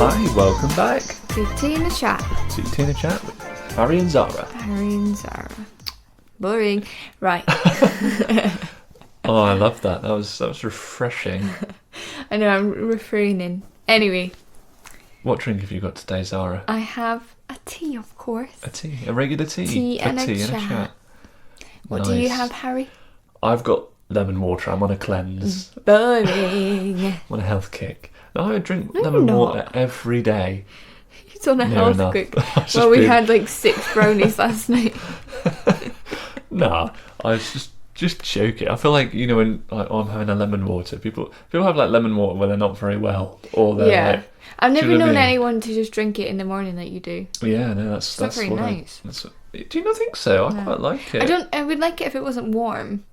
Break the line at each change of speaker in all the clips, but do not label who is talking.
Hi, welcome back
to Tea in the Chat.
to Tea in the Chat with Harry and Zara.
Harry and Zara. Boring. Right.
Oh, I love that. That was refreshing.
I know, I'm refraining. Anyway.
What drink have you got today, Zara?
I have a tea, of course.
A tea, a regular tea.
Tea and a chat. What
Nice.
do you have, Harry?
I've got lemon water. I'm on a cleanse.
Boring.
I'm on a health kick. No, I drink
No,
lemon
you're
water
not.
every day.
It's on a
Near
health
enough.
kick.
I was
Well,
just
we
being-
had like 6 brownies last night.
Nah, I was just joking. I feel like, you know, when I'm having a lemon water, people have like lemon water when they're not very well, or they're
Yeah.
like,
I've
do you
never
know what I
known
mean?
anyone to just drink it in the morning like you do.
yeah, no, that's
not very
what
nice.
Do you not think so? I
No.
quite like it.
I would like it if it wasn't warm.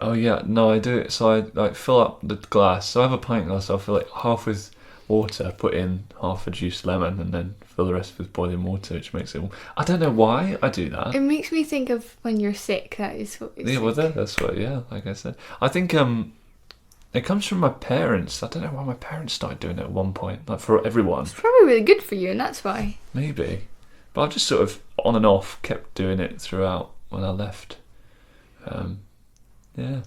Oh yeah, no, I do it. So I like fill up the glass. So I have a pint glass. So I fill it half with water, put in half a juiced lemon, and then fill the rest with boiling water, which makes it. I don't know why I do that.
It makes me think of when you're sick. That is what it's
Yeah, well,
like.
that's what. Yeah, like I said, I think it comes from my parents. I don't know why my parents started doing it at one point, like for everyone.
It's probably really good for you, and that's why.
Maybe, but I've just sort of on and off kept doing it throughout when I left. Yeah,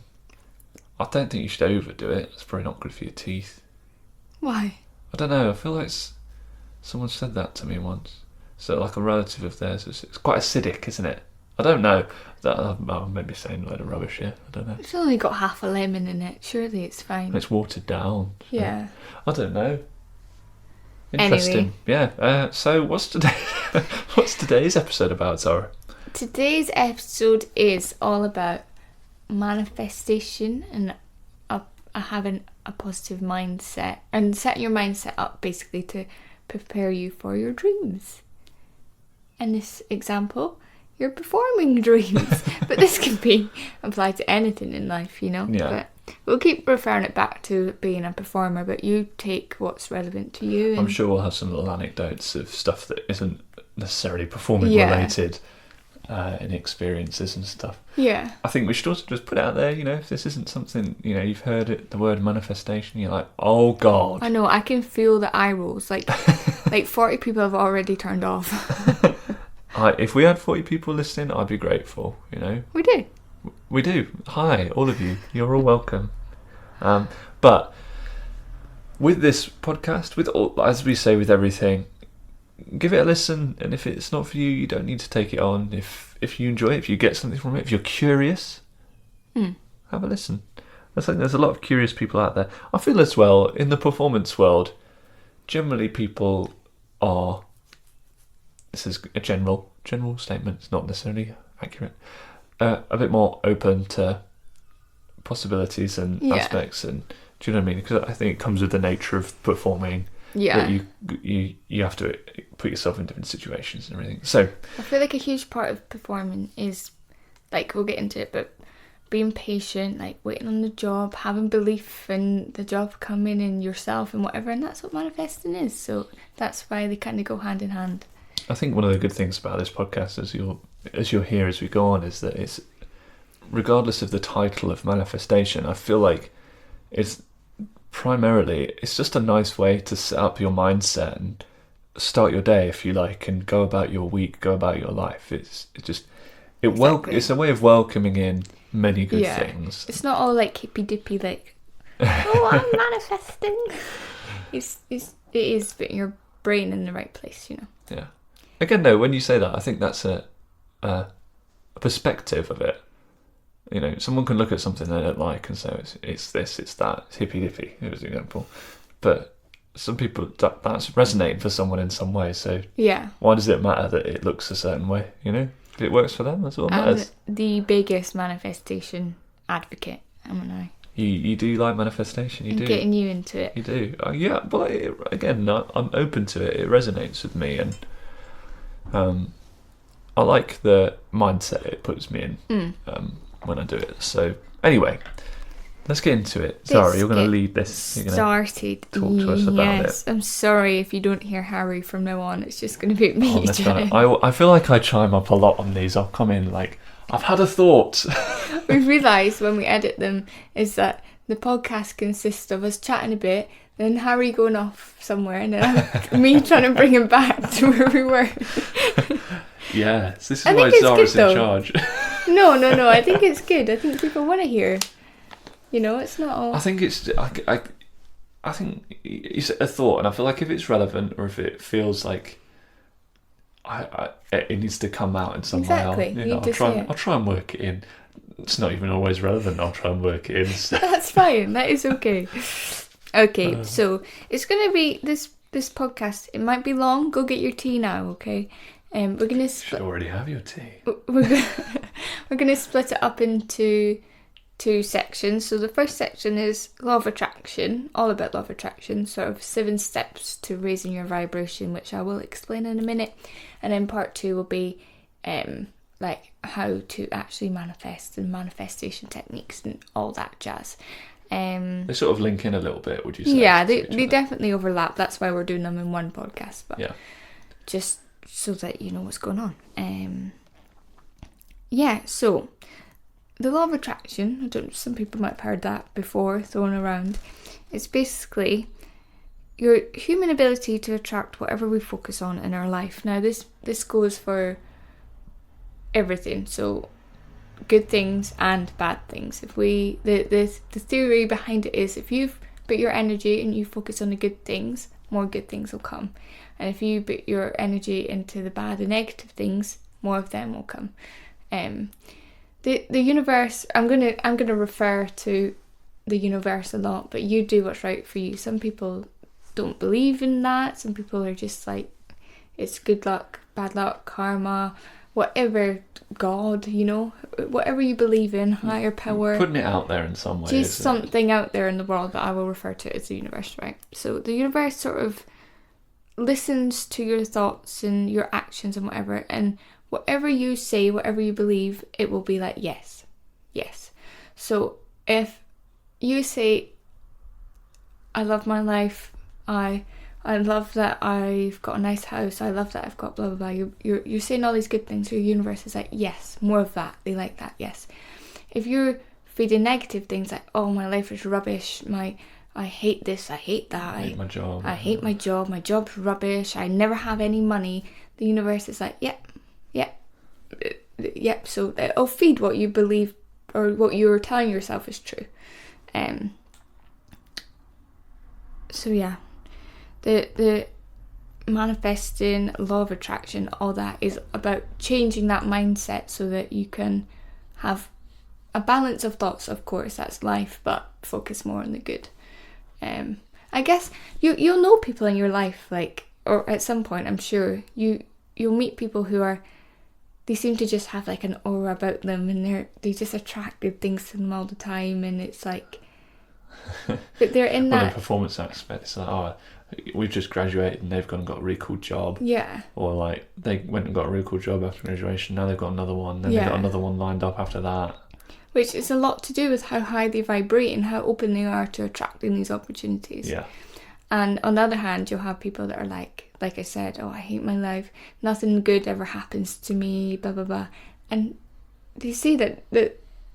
I don't think you should overdo it. It's probably not good for your teeth.
Why?
I don't know. I feel like someone said that to me once. So like a relative of theirs, it's quite acidic, isn't it? I don't know. I may be saying a load of rubbish here. I don't know.
It's only got half a lemon in it. Surely it's fine.
And it's watered down. So
Yeah.
I don't know. Interesting.
Anyway.
Yeah. So what's today's episode about, Zara?
Today's episode is all about manifestation and having a positive mindset and setting your mindset up basically to prepare you for your dreams. In this example, you're performing dreams, but this can be applied to anything in life, you know.
Yeah.
But we'll keep referring it back to being a performer, but you take what's relevant to you. And
I'm sure we'll have some little anecdotes of stuff that isn't necessarily performing
Yeah.
related in experiences and stuff.
Yeah.
I think we should also just put it out there, you know, if this isn't something, you know, you've heard it, the word manifestation, you're like, oh God.
I know, I can feel the eye rolls. Like 40 people have already turned off.
If we had 40 people listening, I'd be grateful, you know.
We do.
We do. Hi, all of you. You're all welcome. But with this podcast, with all, as we say with everything, give it a listen, and if it's not for you, you don't need to take it on. If you enjoy it, if you get something from it, if you're curious, have a listen. I think there's a lot of curious people out there. I feel as well, in the performance world, generally people are, this is a general statement, it's not necessarily accurate, a bit more open to possibilities and aspects, and do you know what I mean? Because I think it comes with the nature of performing.
Yeah.
That you have to put yourself in different situations and everything. So
I feel like a huge part of performing is, like, we'll get into it, but being patient, like waiting on the job, having belief in the job coming in yourself and whatever, and that's what manifesting is. So that's why they kind of go hand in hand.
I think one of the good things about this podcast, as you'll hear as we go on, is that it's, regardless of the title of manifestation, I feel like it's just a nice way to set up your mindset and start your day, if you like, and go about your week, go about your life. It's a way of welcoming in many good things.
It's not all like hippy dippy, like, oh, I'm manifesting. It is putting your brain in the right place, you know.
Yeah. Again, though, when you say that, I think that's a perspective of it. You know, someone can look at something they don't like and say it's this, it's that, it's hippy dippy, as an example. But some people, that's resonating for someone in some way. So
Yeah.
why does it matter that it looks a certain way? You know, if it works for them, that's what
I'm
matters.
the biggest manifestation advocate, haven't I?
You do like manifestation. You
I'm
do.
getting you into it.
You do. Yeah. But again, I'm open to it. It resonates with me, and I like the mindset it puts me in. When I do it. So anyway, let's get into it. Zara, you're going to lead this. You're gonna
started.
talk to us about
Yes, I'm sorry if you don't hear Harry from now on. It's just going to be me.
I feel like I chime up a lot on these. I'll come in like, I've had a thought.
We've realised when we edit them is that the podcast consists of us chatting a bit, then Harry going off somewhere, and then me trying to bring him back to where we were.
Yes, this is
I
why
think it's
Zara's
good,
in
though.
charge.
No, I think it's good. I think people want to hear. You know, it's not all...
I think it's... I think it's a thought, and I feel like if it's relevant or if it feels like it needs to come out in some
Exactly.
way, I'll try and work it in. It's not even always relevant. I'll try and work it in. So.
That's fine. That is okay. Okay, so it's going to be this podcast. It might be long. Go get your tea now, okay? We're going to...
You should already have your tea.
We're going to split it up into 2 sections. So the first section is law of attraction, all about law of attraction, sort of 7 steps to raising your vibration, which I will explain in a minute. And then part 2 will be like how to actually manifest and manifestation techniques and all that jazz.
They sort of link in a little bit, would you say?
Yeah, they definitely overlap. That's why we're doing them in one podcast. But
yeah,
just so that you know what's going on. So the law of attraction, some people might have heard that before thrown around. It's basically your human ability to attract whatever we focus on in our life. Now this goes for everything, so good things and bad things. If we the theory behind it is if you put your energy and you focus on the good things, more good things will come. And if you put your energy into the bad and negative things, more of them will come. The universe, I'm gonna refer to the universe a lot, but you do what's right for you. Some people don't believe in that. Some people are just like, it's good luck, bad luck, karma, whatever, God, you know, whatever you believe in, higher power.
Putting it out there in some way.
Just something out there in the world that I will refer to as the universe, right? So the universe sort of listens to your thoughts and your actions and whatever, and whatever you say, whatever you believe, it will be like yes. So if you say, I love my life, I love that I've got a nice house, I love that I've got blah blah blah, you're saying all these good things, your universe is like yes, more of that, they like that, yes. If you're feeding negative things like, oh, my life is rubbish, I hate this, I hate that,
I hate my job.
I hate my job, my job's rubbish, I never have any money, the universe is like, yep. So it'll feed what you believe or what you're telling yourself is true. So yeah, the manifesting, law of attraction, all that is about changing that mindset so that you can have a balance of thoughts. Of course, that's life, but focus more on the good. I guess you'll know people in your life, like, or at some point, I'm sure you'll meet people who they seem to just have like an aura about them, and they just attract good things to them all the time, and it's like but they're in that
the performance aspect. It's like, oh, we've just graduated and they've gone and got a really cool job.
Yeah.
Or like they went and got a really cool job after graduation. Now they've got another one. Then they've got another one lined up after that. Which
is a lot to do with how high they vibrate and how open they are to attracting these opportunities.
Yeah. And
on the other hand, you'll have people that are like I said, oh, I hate my life, nothing good ever happens to me, blah blah blah, and they see that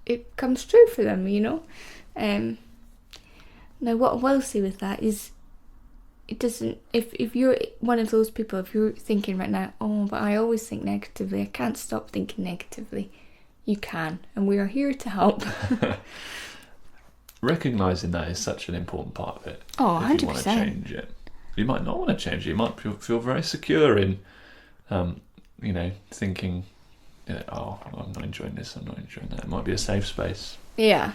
it comes true for them, you know. Now what I will say with that is, it doesn't, if you're one of those people, if you're thinking right now, oh, but I always think negatively, I can't stop thinking negatively, you can, and we are here to help.
Recognising that is such an important part of it.
Oh, 100%.
If you want to change it. You might not want to change it. You might feel very secure in, thinking, oh, I'm not enjoying this, I'm not enjoying that. It might be a safe space.
Yeah.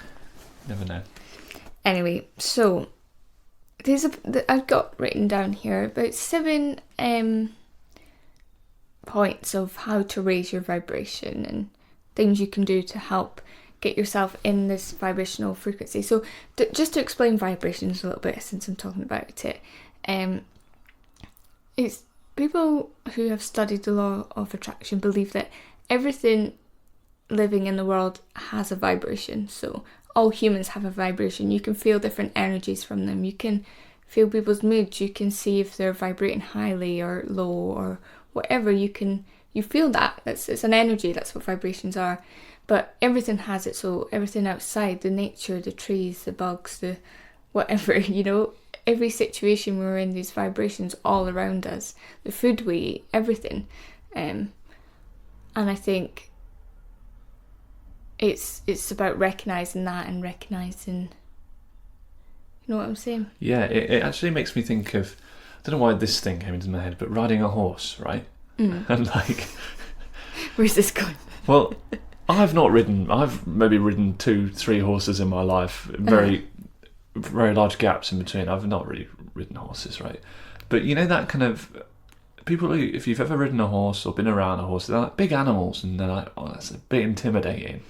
Never know.
Anyway, so I've got written down here about 7 points of how to raise your vibration and things you can do to help get yourself in this vibrational frequency. So just to explain vibrations a little bit, since I'm talking about it, it's people who have studied the law of attraction believe that everything living in the world has a vibration. So all humans have a vibration. You can feel different energies from them. You can feel people's moods. You can see if they're vibrating highly or low or whatever. You feel that. It's an energy. That's what vibrations are. But everything has it, so everything outside, the nature, the trees, the bugs, the whatever, you know, every situation we're in, these vibrations all around us, the food we eat, everything. And I think it's about recognising that and recognising, you know what I'm saying?
Yeah, it actually makes me think of, I don't know why this thing came into my head, but riding a horse, right? And like...
Where's this going?
Well, I've maybe ridden 2-3 horses in my life, very large gaps in between. I've not really ridden horses, right? But you know that kind of... People who, if you've ever ridden a horse or been around a horse, they're like big animals and they're like, oh, that's a bit intimidating.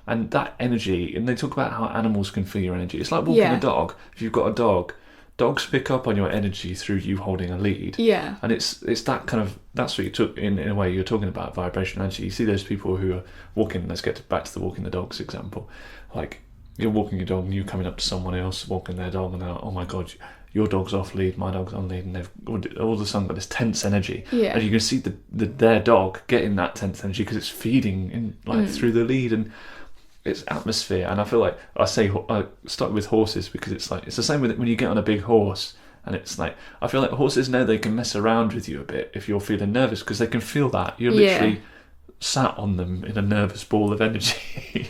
And that energy, and they talk about how animals can feel your energy. It's like walking a dog. If you've got a dog, dogs pick up on your energy through you holding a lead.
Yeah.
And it's that kind of, that's what you took, in a way, you're talking about vibrational energy. You see those people who are walking, let's get back to the walking the dogs example. Like, you're walking your dog and you're coming up to someone else walking their dog and they're like, oh my God, your dog's off lead, my dog's on lead, and they've all of a sudden got this tense energy. Yeah. And you can see their dog getting that tense energy because it's feeding in, through the lead, and it's atmosphere. And I feel like I start with horses because it's the same with it when you get on a big horse, and it's like, I feel like horses know they can mess around with you a bit if you're feeling nervous because they can feel that you're literally sat on them in a nervous ball of energy.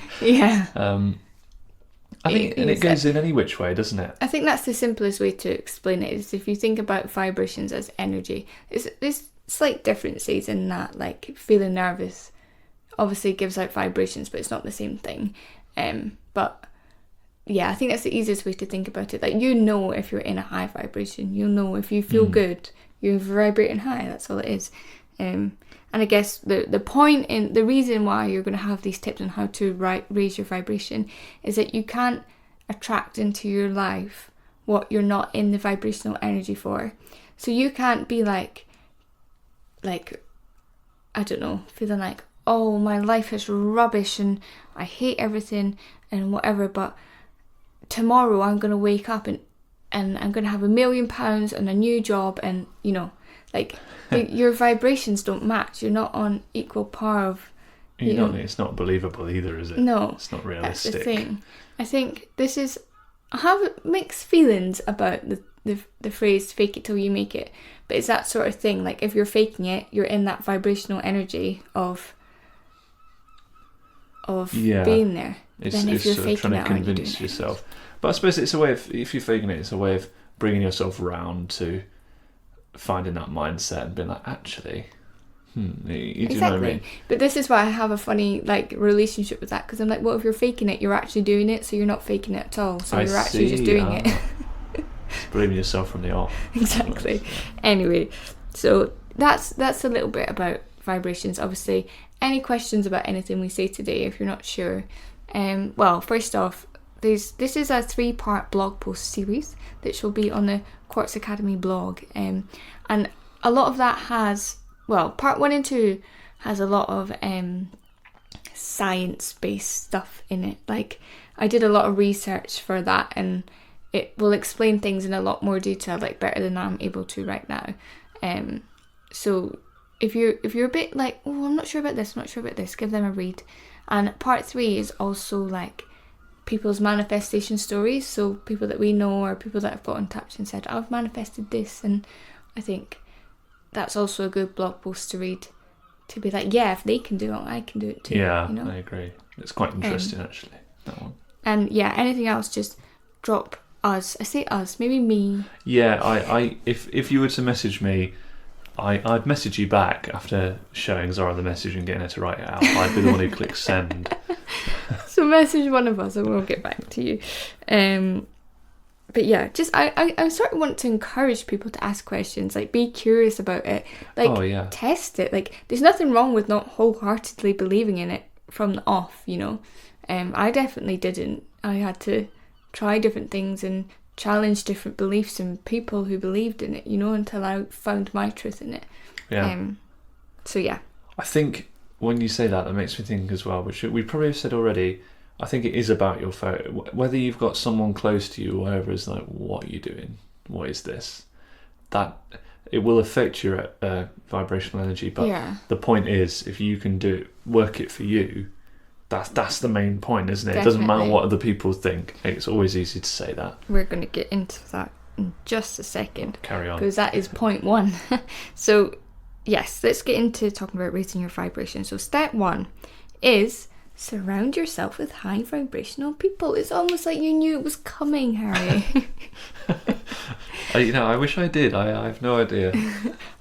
I think, and it goes in any which way, doesn't it?
I think that's the simplest way to explain it, is if you think about vibrations as energy. There's slight differences in that, like feeling nervous obviously gives out vibrations, but it's not the same thing. But yeah, I think that's the easiest way to think about it. Like, you know, if you're in a high vibration, you'll know if you feel good, you're vibrating high. That's all it is. And I guess the point in the reason why you're going to have these tips on how to raise your vibration is that you can't attract into your life what you're not in the vibrational energy for. So you can't be like I don't know, feeling like, oh, my life is rubbish and I hate everything and whatever, but tomorrow I'm going to wake up and I'm going to have £1 million and a new job, and you know, like your vibrations don't match. You're not on equal par of.
It's not believable either, is it?
No,
it's not realistic.
That's the thing. I think this is. I have mixed feelings about the phrase "fake it till you make it," but it's that sort of thing. Like, if you're faking it, you're in that vibrational energy of being there.
Then if you're faking trying to convince yourself. But I suppose it's a way of, if you're faking it, it's a way of bringing yourself round to finding that mindset and being like, actually, you do know what I mean? But
this is why I have a funny relationship with that, because I'm like, well, if you're faking it, you're actually doing it, so you're not faking it at all. So you're actually just doing it.
It's blaming yourself from the off.
Exactly. Anyway, so that's a little bit about vibrations. Obviously, any questions about anything we say today, if you're not sure, well, first off, this is a 3-part blog post series that will be on the Quartz Academy blog, and a lot of that has, well, part 1 and 2 has a lot of science-based stuff in it. Like, I did a lot of research for that, and it will explain things in a lot more detail, like better than I'm able to right now. So if you're a bit like, oh, I'm not sure about this, give them a read. And part 3 is also like people's manifestation stories, so people that we know or people that have got in touch and said, I've manifested this, and I think that's also a good blog post to read, to be like, yeah, if they can do it, I can do it too.
Yeah,
you know?
I agree. It's quite interesting, actually, that one.
And yeah, anything else, just drop us. I say us, maybe me.
Yeah, I if you were to message me, I'd message you back after showing Zara the message and getting her to write it out. I'd be the one who clicks send.
So message one of us and we'll get back to you. But yeah, just I sort of want to encourage people to ask questions, like be curious about it, like test it. Like, there's nothing wrong with not wholeheartedly believing in it from the off, you know. I definitely didn't. I had to try different things and challenge different beliefs and people who believed in it, you know, until I found my truth in it.
Yeah.
So yeah.
I think when you say that, that makes me think as well, which we probably have said already, I think it is about your photo. Whether you've got someone close to you or whatever, is like, what are you doing? What is this? That it will affect your vibrational energy, but the point is, if you can work it for you, That's the main point, isn't it? It doesn't matter
Definitely.
what other people think. It's always easy to say that.
We're going to get into that in just a second.
Carry on.
Because that is point 1. So, yes, let's get into talking about raising your vibration. So, step 1 is surround yourself with high vibrational people. It's almost like you knew it was coming, Harry.
I wish I did. I have no idea.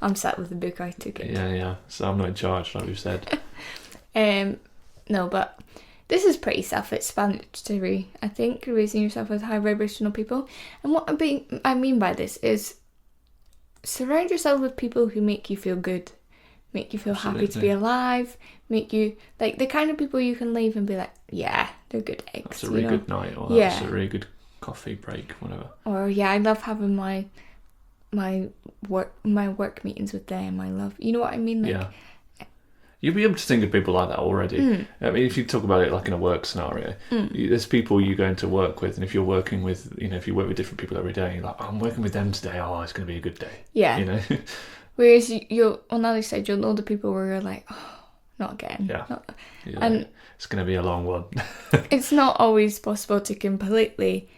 I'm sat with the book, I took it.
Yeah. So I'm not in charge, like we've said.
No, but this is pretty self-explanatory, I think, raising yourself with high vibrational people. And what I mean by this is surround yourself with people who make you feel good, make you feel happy to be alive, make you, like, the kind of people you can leave and be like, yeah, they're good eggs.
That's a really good night, or that's
Yeah.
a really good coffee break, whatever.
Or, yeah, I love having my work meetings with them. I love, you know what I mean? Like,
Yeah. You'll be able to think of people like that already. I mean, if you talk about it like in a work scenario, there's people you're going to work with, and if you're working with, if you work with different people every day, you're like, I'm working with them today, it's going to be a good day.
Yeah. Whereas you'll, on the other side, you'll know the people where you're like, oh, not again.
Yeah.
Yeah. And
it's going to be a long one.
it's not always possible to completely,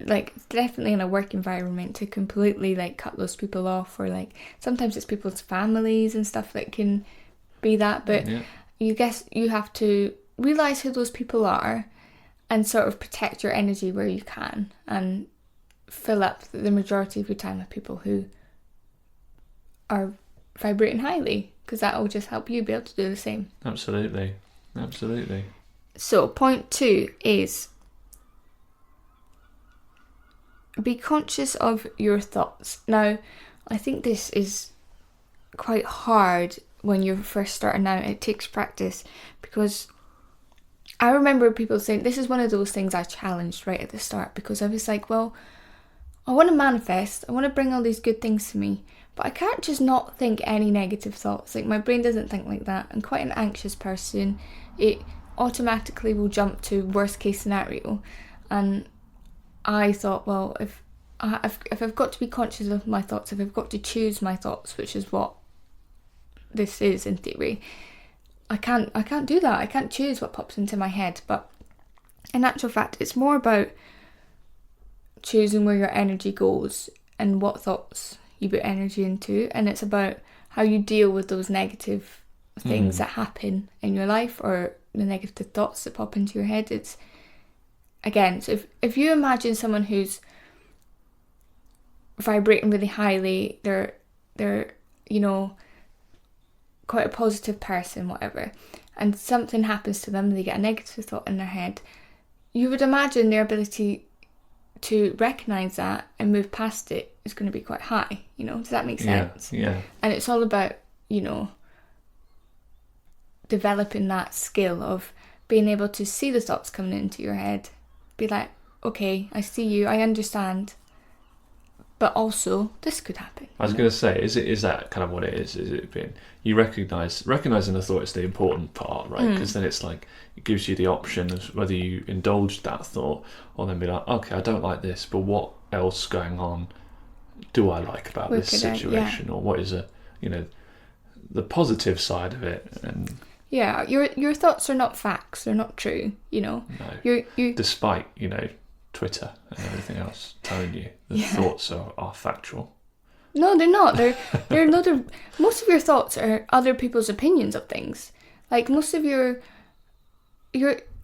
like, definitely in a work environment, to completely, like, cut those people off, or, like, sometimes it's people's families and stuff that can be that, but you guess you have to realise who those people are and sort of protect your energy where you can, and fill up the majority of your time with people who are vibrating highly, because that will just help you be able to do the same.
Absolutely.
So point 2 is be conscious of your thoughts. Now, I think this is quite hard when you're first starting out. It takes practice, because I remember people saying, this is one of those things I challenged right at the start, because I was like, well, I want to manifest, I want to bring all these good things to me, but I can't just not think any negative thoughts. Like, my brain doesn't think like that. I'm quite an anxious person. It automatically will jump to worst case scenario, and I thought, well, if I've got to be conscious of my thoughts, if I've got to choose my thoughts, which is what this is in theory, I can't do that. I can't choose what pops into my head. But in actual fact, it's more about choosing where your energy goes and what thoughts you put energy into, and it's about how you deal with those negative things that happen in your life, or the negative thoughts that pop into your head. It's, again, so if you imagine someone who's vibrating really highly, they're quite a positive person, whatever, and something happens to them, they get a negative thought in their head, you would imagine their ability to recognise that and move past it is going to be quite high. Does that make sense?
Yeah.
And it's all about, developing that skill of being able to see the thoughts coming into your head, be like, okay, I see you, I understand, but also this could happen.
I was going to say, is that kind of what it is? Is it being, you recognizing the thought is the important part, right? Because then it's like, it gives you the option of whether you indulge that thought, or then be like, okay, I don't like this, but what else going on do I like about this situation? Or what is the positive side of it? And
yeah, your thoughts are not facts, they're not true,
No.
You
despite, Twitter and everything else telling you the thoughts are factual.
No, they're not. They're most of your thoughts are other people's opinions of things. Like, most of a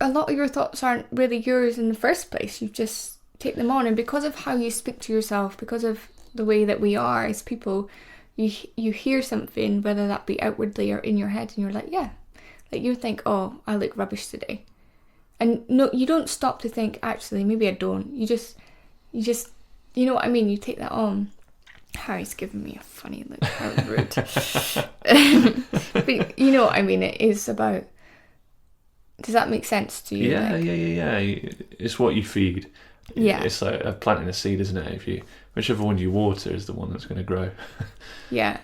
lot of your thoughts aren't really yours in the first place. You just take them on, and because of how you speak to yourself, because of the way that we are as people, you hear something, whether that be outwardly or in your head, and you're like, yeah. Like, you think, oh, I look rubbish today. And no, you don't stop to think, actually, maybe I don't. You just, you know what I mean? You take that on. Harry's giving me a funny look. How rude. But you know what I mean? It is about, does that make sense to you?
Yeah. It's what you feed.
Yeah.
It's like planting a seed, isn't it? Whichever one you water is the one that's going to grow.
Yeah.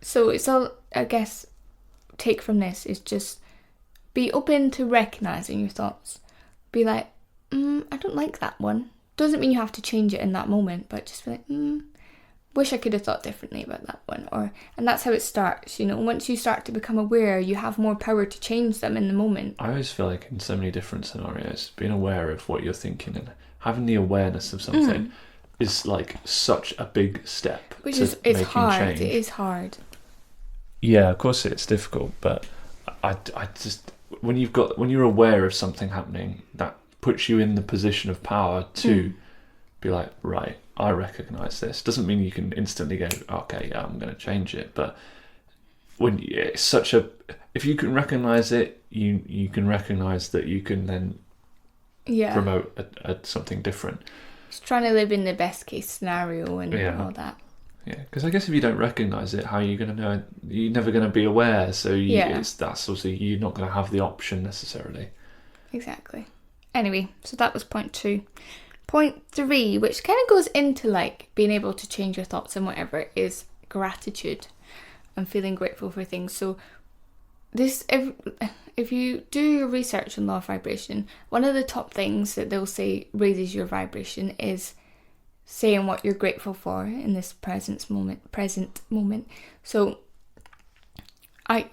So it's all, I guess, take from this is just be open to recognising your thoughts. Be like, I don't like that one. Doesn't mean you have to change it in that moment, but just be like, wish I could have thought differently about that one. And that's how it starts, you know. Once you start to become aware, you have more power to change them in the moment.
I always feel like in so many different scenarios, being aware of what you're thinking and having the awareness of something is like such a big step.
It's hard. Change. It is hard.
Yeah, of course it's difficult, but I just when you're aware of something happening, that puts you in the position of power to be like, right, I recognise this. Doesn't mean you can instantly go, okay, yeah, I'm going to change it, but when it's such a, if you can recognise it, you can recognise that you can then promote something different.
Just trying to live in the best case scenario and all that.
Yeah, because I guess if you don't recognise it, how are you going to know? You're never going to be aware, so that's obviously you're not going to have the option necessarily.
Exactly. Anyway, so that was point 2. Point 3, which kind of goes into like being able to change your thoughts and whatever, is gratitude and feeling grateful for things. So this, if you do your research on law of vibration, one of the top things that they'll say raises your vibration is saying what you're grateful for in this present moment. So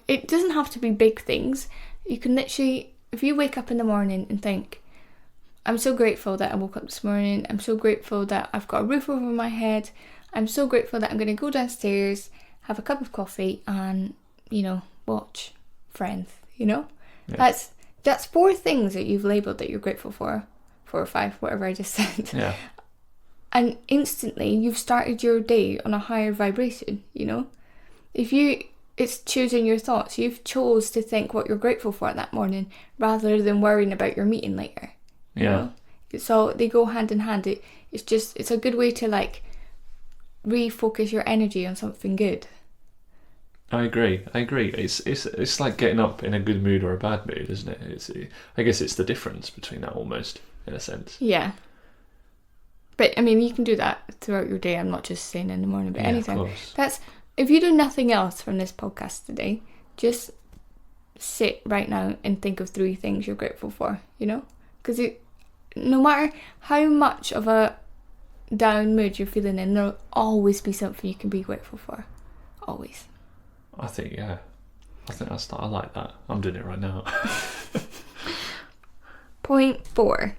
it doesn't have to be big things. You can literally, if you wake up in the morning and think, I'm so grateful that I woke up this morning. I'm so grateful that I've got a roof over my head. I'm so grateful that I'm going to go downstairs, have a cup of coffee and, you know, watch Friends, you know? Yeah. That's 4 things that you've labelled that you're grateful for. 4 or 5, whatever I just said.
Yeah.
And instantly you've started your day on a higher vibration, you know? It's choosing your thoughts. You've chose to think what you're grateful for that morning rather than worrying about your meeting later. You know? So they go hand in hand. It's a good way to like refocus your energy on something good.
I agree. It's like getting up in a good mood or a bad mood, isn't it? I guess it's the difference between that almost, in a sense.
Yeah. But I mean, you can do that throughout your day. I'm not just saying in the morning, but anytime.
Of course.
That's, if you do nothing else from this podcast today, just sit right now and think of 3 things you're grateful for, you know? Because no matter how much of a down mood you're feeling in, there'll always be something you can be grateful for. Always.
I think I like that. I'm doing it right now.
Point 4.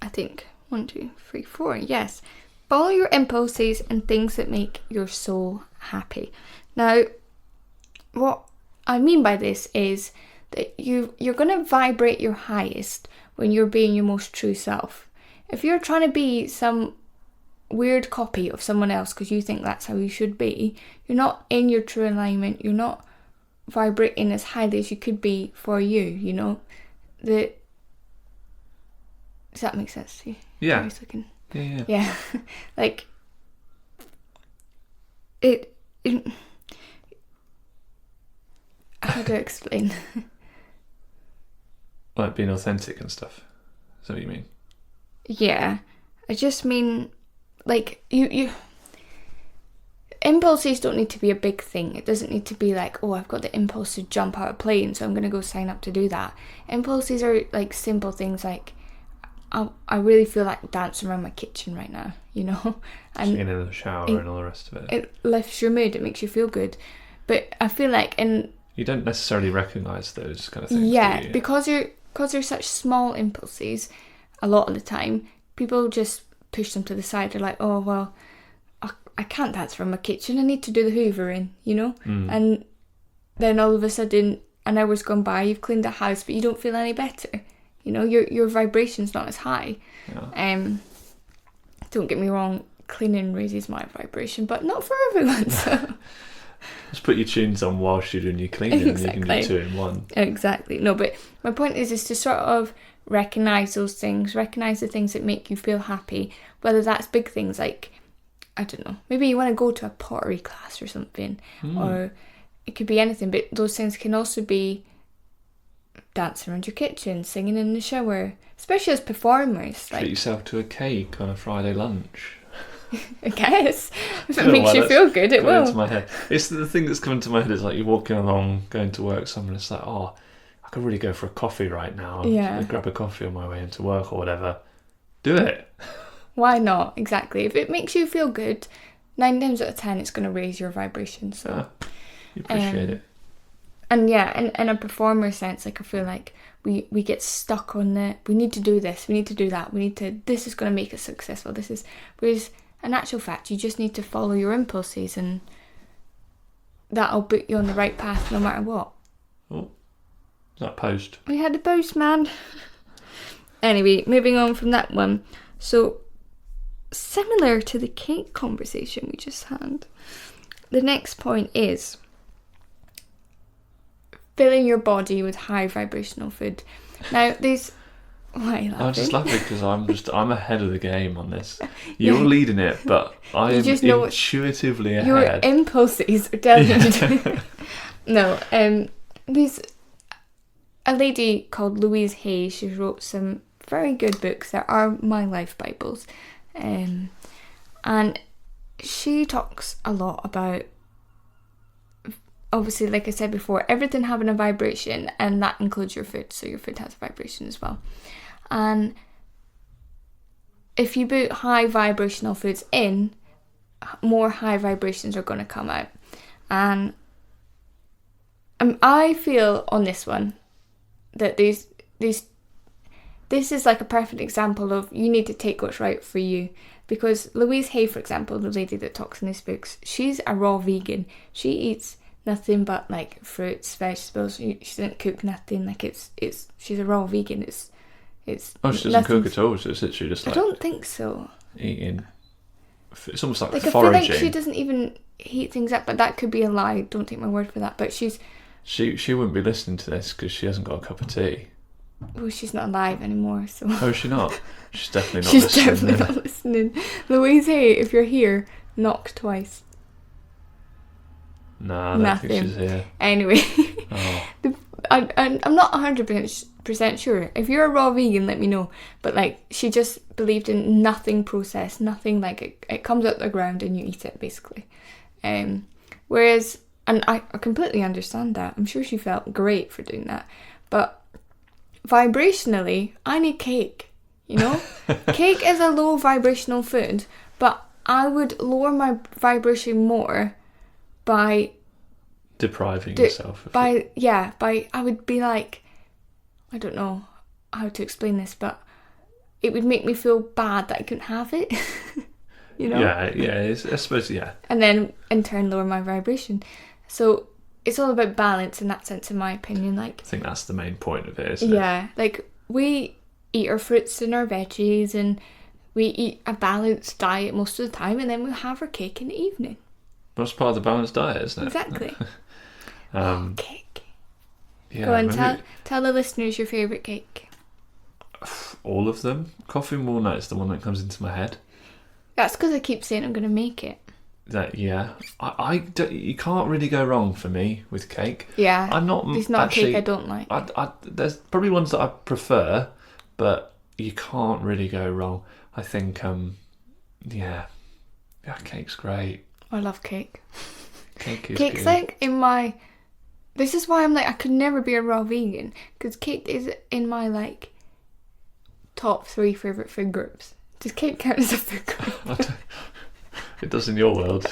I think 1, 2, 3, 4. Yes. Follow your impulses and things that make your soul happy. Now, what I mean by this is that you're going to vibrate your highest when you're being your most true self. If you're trying to be some weird copy of someone else because you think that's how you should be, you're not in your true alignment. You're not vibrating as highly as you could be for you, you know? Does that make sense to you?
Yeah.
Yeah. Like, it how do I explain?
Like being authentic and stuff. Is that what you mean?
Yeah. I just mean, like, you impulses don't need to be a big thing. It doesn't need to be like, oh, I've got the impulse to jump out of a plane, so I'm going to go sign up to do that. Impulses are like simple things like, I really feel like dancing around my kitchen right now, you know? And
sitting in the shower and all the rest of it.
It lifts your mood, it makes you feel good. But I feel like
you don't necessarily recognise those kind of things.
Yeah,
do you?
because they're such small impulses, a lot of the time, people just push them to the side. They're like, oh, well, I can't dance from my kitchen. I need to do the hoovering, you know? And then all of a sudden, an hour's gone by, you've cleaned the house, but you don't feel any better. You know, your vibration's not as high. Yeah. Don't get me wrong, cleaning raises my vibration, but not for everyone, so...
Just put your tunes on whilst you're doing your cleaning. Exactly. And you can do 2 in 1.
Exactly. No, but my point is to sort of recognise those things, recognise the things that make you feel happy, whether that's big things like, I don't know, maybe you want to go to a pottery class or something, or it could be anything, but those things can also be dancing around your kitchen, singing in the shower, especially as performers.
Treat yourself to a cake on a Friday lunch.
I guess. If it makes you feel good, it will.
Into my head. It's the thing that's coming to my head is like you're walking along, going to work somewhere, it's like, oh, I could really go for a coffee right now.
Yeah.
Grab a coffee on my way into work or whatever. Do it.
Why not? Exactly. If it makes you feel good, 9 times out of 10 it's going to raise your vibration. So
you appreciate it.
And yeah, in a performer sense, like I feel like we get stuck on we need to do this, we need to do that, this is going to make us successful, whereas in actual fact you just need to follow your impulses and that'll put you on the right path no matter what.
Oh, is that post?
We had the postman. Anyway, moving on from that one. So, similar to the cake conversation we just had, the next point is filling your body with high vibrational food. Now, these... Why are you laughing?
I'm just laughing because I'm ahead of the game on this. You're leading it, but I am intuitively ahead.
Your impulses are telling you to do it. No, a lady called Louise Hay, she wrote some very good books that are my life Bibles. And she talks a lot about, obviously, like I said before, everything having a vibration, and that includes your food, so your food has a vibration as well. And if you put high vibrational foods in, more high vibrations are going to come out. And I feel on this one that this is like a perfect example of you need to take what's right for you. Because Louise Hay, for example, the lady that talks in these books, she's a raw vegan. She eats nothing but like fruits, vegetables. She doesn't cook nothing. Like she's a raw vegan. She
doesn't cook at all. So it's literally just like,
I don't think so.
Eating. It's almost like
foraging.
foraging.
I feel like she doesn't even heat things up, but that could be a lie. Don't take my word for that. But she
wouldn't be listening to this because she hasn't got a cup of tea.
Well, she's not alive anymore, so...
Oh, is she not? She's definitely not
she's
listening.
She's definitely not listening. Louise, hey, if you're here, knock twice.
Nah, I don't think she's here.
Anyway,
oh.
I'm not 100% sure. If you're a raw vegan, let me know. But, like, she just believed in nothing processed, nothing, like, it comes out the ground and you eat it, basically. Whereas, and I completely understand that. I'm sure she felt great for doing that. But vibrationally, I need cake, you know? Cake is a low vibrational food, but I would lower my vibration more by
depriving yourself of
I would be like, I don't know how to explain this, but it would make me feel bad that I couldn't have it. You know?
Yeah, I suppose, yeah.
And then in turn lower my vibration. So it's all about balance in that sense, in my opinion. Like,
I think that's the main point of it, isn't it?
Yeah, like we eat our fruits and our veggies and we eat a balanced diet most of the time, and then we'll have our cake in the evening.
That's part of the balanced diet, isn't it?
Exactly. Cake.
Yeah,
go on, tell the listeners your favourite cake.
All of them. Coffee and walnut is the one that comes into my head.
That's because I keep saying I'm going to make it.
You can't really go wrong for me with cake.
Yeah,
there's
not a cake I don't like.
There's probably ones that I prefer, but you can't really go wrong. I think, cake's great.
I love cake.
Cake's
good. Like in my... This is why I'm like, I could never be a raw vegan, because cake is in my like top 3 favourite food groups. Does cake count as a food group?
It does in your world.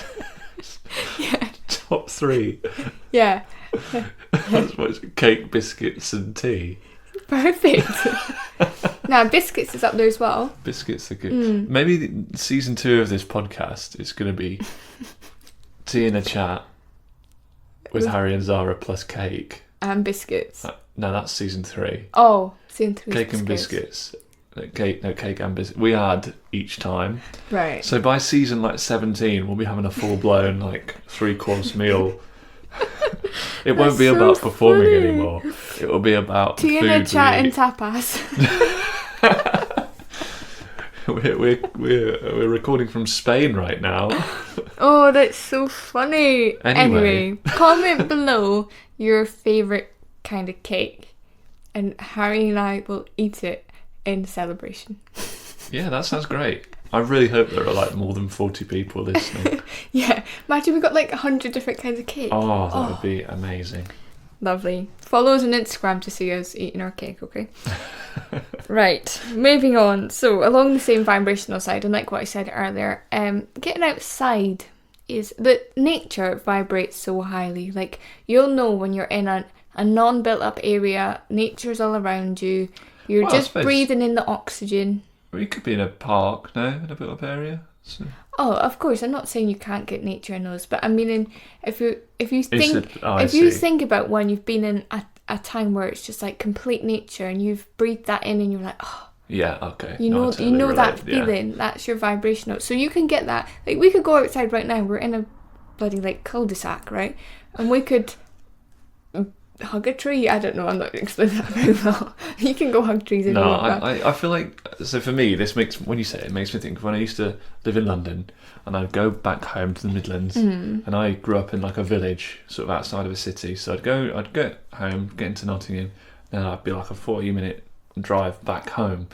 Yeah.
Top 3.
Yeah.
That's what it's cake, biscuits and tea.
Perfect. Now, biscuits is up there as well.
Biscuits are good. Maybe season 2 of this podcast is going to be tea in a chat with Harry and Zara plus cake.
And biscuits.
No, that's season 3.
Oh, season 3
Cake and biscuits. Cake and biscuits. We add each time.
Right.
So by season 17, we'll be having a full-blown 3-course meal. It won't be about performing anymore. It will be about
tea
food
and a chat and tapas.
We're recording from Spain right now.
Oh, that's so funny.
Anyway,
comment below your favourite kind of cake, and Harry and I will eat it in celebration.
Yeah, that sounds great. I really hope there are more than 40 people listening.
Yeah, imagine we got 100 different kinds of cake.
Oh, that would be amazing.
Lovely. Follow us on Instagram to see us eating our cake, okay? Right, moving on. So, along the same vibrational side, and like what I said earlier, getting outside is that nature vibrates so highly. Like, you'll know when you're in a non-built-up area, nature's all around you. You're
Well, I
just
suppose-
breathing in the oxygen.
Well, you could be in a park, no, in a built-up area. So
Oh, of course. I'm not saying you can't get nature in those, but I mean, if you think
I
if you
see.
think about when you've been in a time where it's just like complete nature and you've breathed that in and you're like, oh,
Yeah, okay.
you
No, I
know,
totally
you know that
relate, yeah.
feeling. That's your vibrational. So you can get that. Like, we could go outside right now. We're in a bloody like cul-de-sac, right? And we could hug a tree. I don't know. I'm not explaining that very well. You can go hug trees if you
No,
want.
I feel like, so for me, this makes, when you say it, it makes me think of when I used to live in London and I'd go back home to the Midlands and I grew up in like a village sort of outside of a city. So I'd get home, get into Nottingham, then I'd be like a 40-minute drive back home.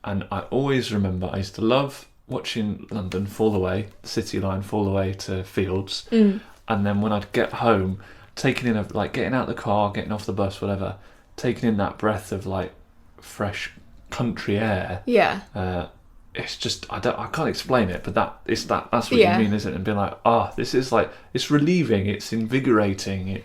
And I always remember I used to love watching London fall away, the city line fall away to fields. And then when I'd get home, taking in, like getting out the car, getting off the bus, whatever, taking in that breath of like fresh country air.
Yeah.
It's just, I can't explain it, but that's what
Yeah.
you mean, isn't it? And being like, this is like, it's relieving, it's invigorating.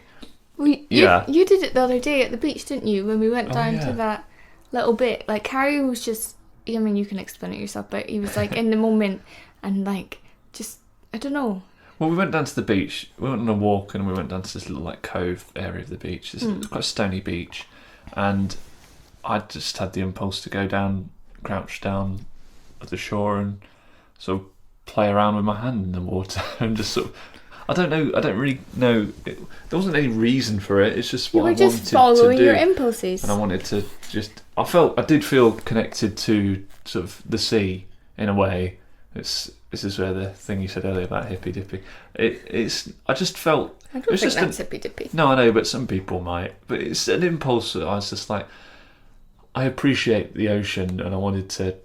Well,
Yeah.
You did it the other day at the beach, didn't you? When we went
Oh,
down
yeah.
to that little bit. Like, Harry was just, I mean, you can explain it yourself, but he was like in the moment and like, just, I don't know.
Well, we went down to the beach. We went on a walk and we went down to this little like cove area of the beach. It's quite a stony beach, and I just had the impulse to go down, crouch down at the shore, and sort of play around with my hand in the water and just sort of. I don't really know. There wasn't any reason for it. It's just what
You were
I
just
wanted
following
to do,
your impulses.
and I wanted to just. I did feel connected to sort of the sea in a way. This is where the thing you said earlier about hippy dippy. I just felt.
I don't
it was
think
just
that's hippy dippy.
No, I know, but some people might. But it's an impulse that I was just like, I appreciate the ocean, and I wanted to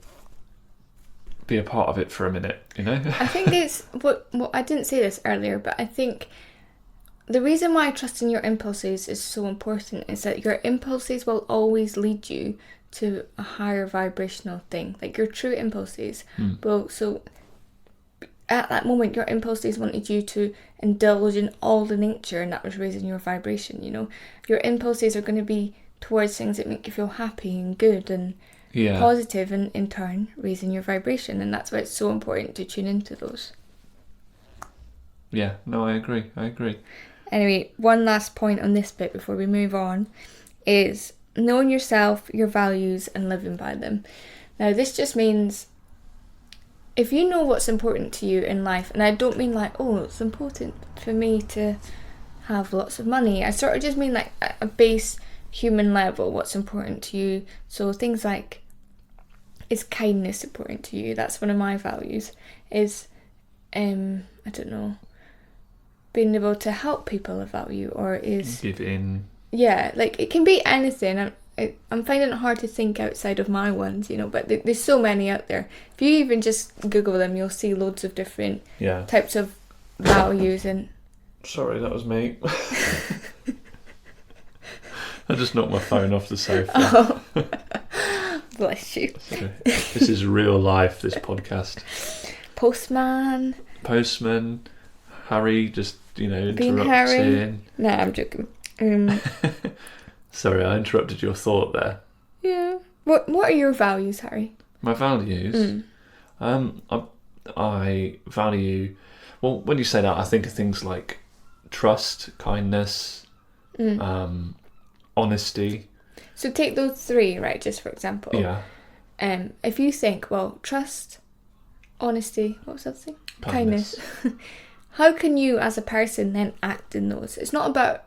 be a part of it for a minute. You know.
I think it's what I didn't say this earlier, but I think the reason why trusting your impulses is so important is that your impulses will always lead you to a higher vibrational thing. Like, your true impulses will. So at that moment, your impulses wanted you to indulge in all the nature, and that was raising your vibration. You know, your impulses are going to be towards things that make you feel happy and good and positive, and in turn raising your vibration. And that's why it's so important to tune into those.
Yeah, no, I agree.
Anyway, one last point on this bit before we move on is knowing yourself, your values, and living by them. Now, this just means if you know what's important to you in life, and I don't mean like, oh, it's important for me to have lots of money. I sort of just mean like a base human level, what's important to you. So things like, is kindness important to you? That's one of my values. Is, I don't know, being able to help people a value, or is
Give in.
Yeah, like it can be anything. I'm finding it hard to think outside of my ones, you know, but there's so many out there. If you even just Google them, you'll see loads of different types of values. And
sorry, that was me. I just knocked my phone off the sofa.
Oh. Bless you.
So, this is real life, this podcast.
Postman,
Harry just,
being
interrupts
Harry.
in.
Nah, I'm joking.
Sorry, I interrupted your thought there.
Yeah. What are your values, Harry?
My values? I value... Well, when you say that, I think of things like trust, kindness, honesty.
So take those three, right, just for example.
Yeah.
If you think, well, trust, honesty, what was the other thing? Kindness. How can you as a person then act in those? It's not about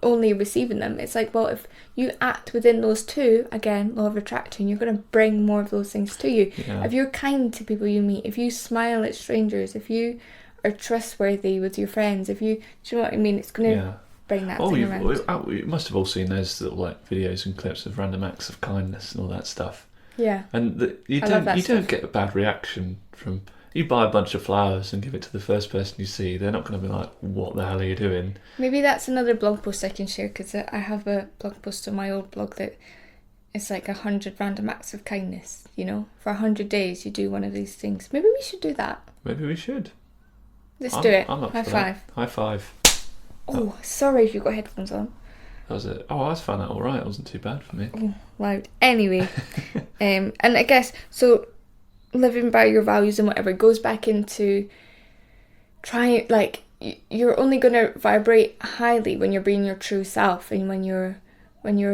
only receiving them. It's like, well, if you act within those two, again, law of attraction, you're going to bring more of those things to you.
Yeah.
If you're kind to people you meet, if you smile at strangers, if you are trustworthy with your friends, if you, do you know what I mean? It's going to bring that thing around.
You must have all seen those little videos and clips of random acts of kindness and all that stuff.
Yeah.
And you don't get a bad reaction from... You buy a bunch of flowers and give it to the first person you see, they're not going to be like, what the hell are you doing?
Maybe that's another blog post I can share, because I have a blog post on my old blog that it's like 100 random acts of kindness, for 100 days you do one of these things. Maybe we should do that.
Maybe we should.
Let's do it.
I'm up
High
for
five.
that. High five.
Oh, sorry if you've got headphones on.
That was it. Oh, I found that all right. It wasn't too bad for me.
Oh, loud. Anyway, and I guess, so living by your values and whatever goes back into trying, like, you're only going to vibrate highly when you're being your true self, and when you're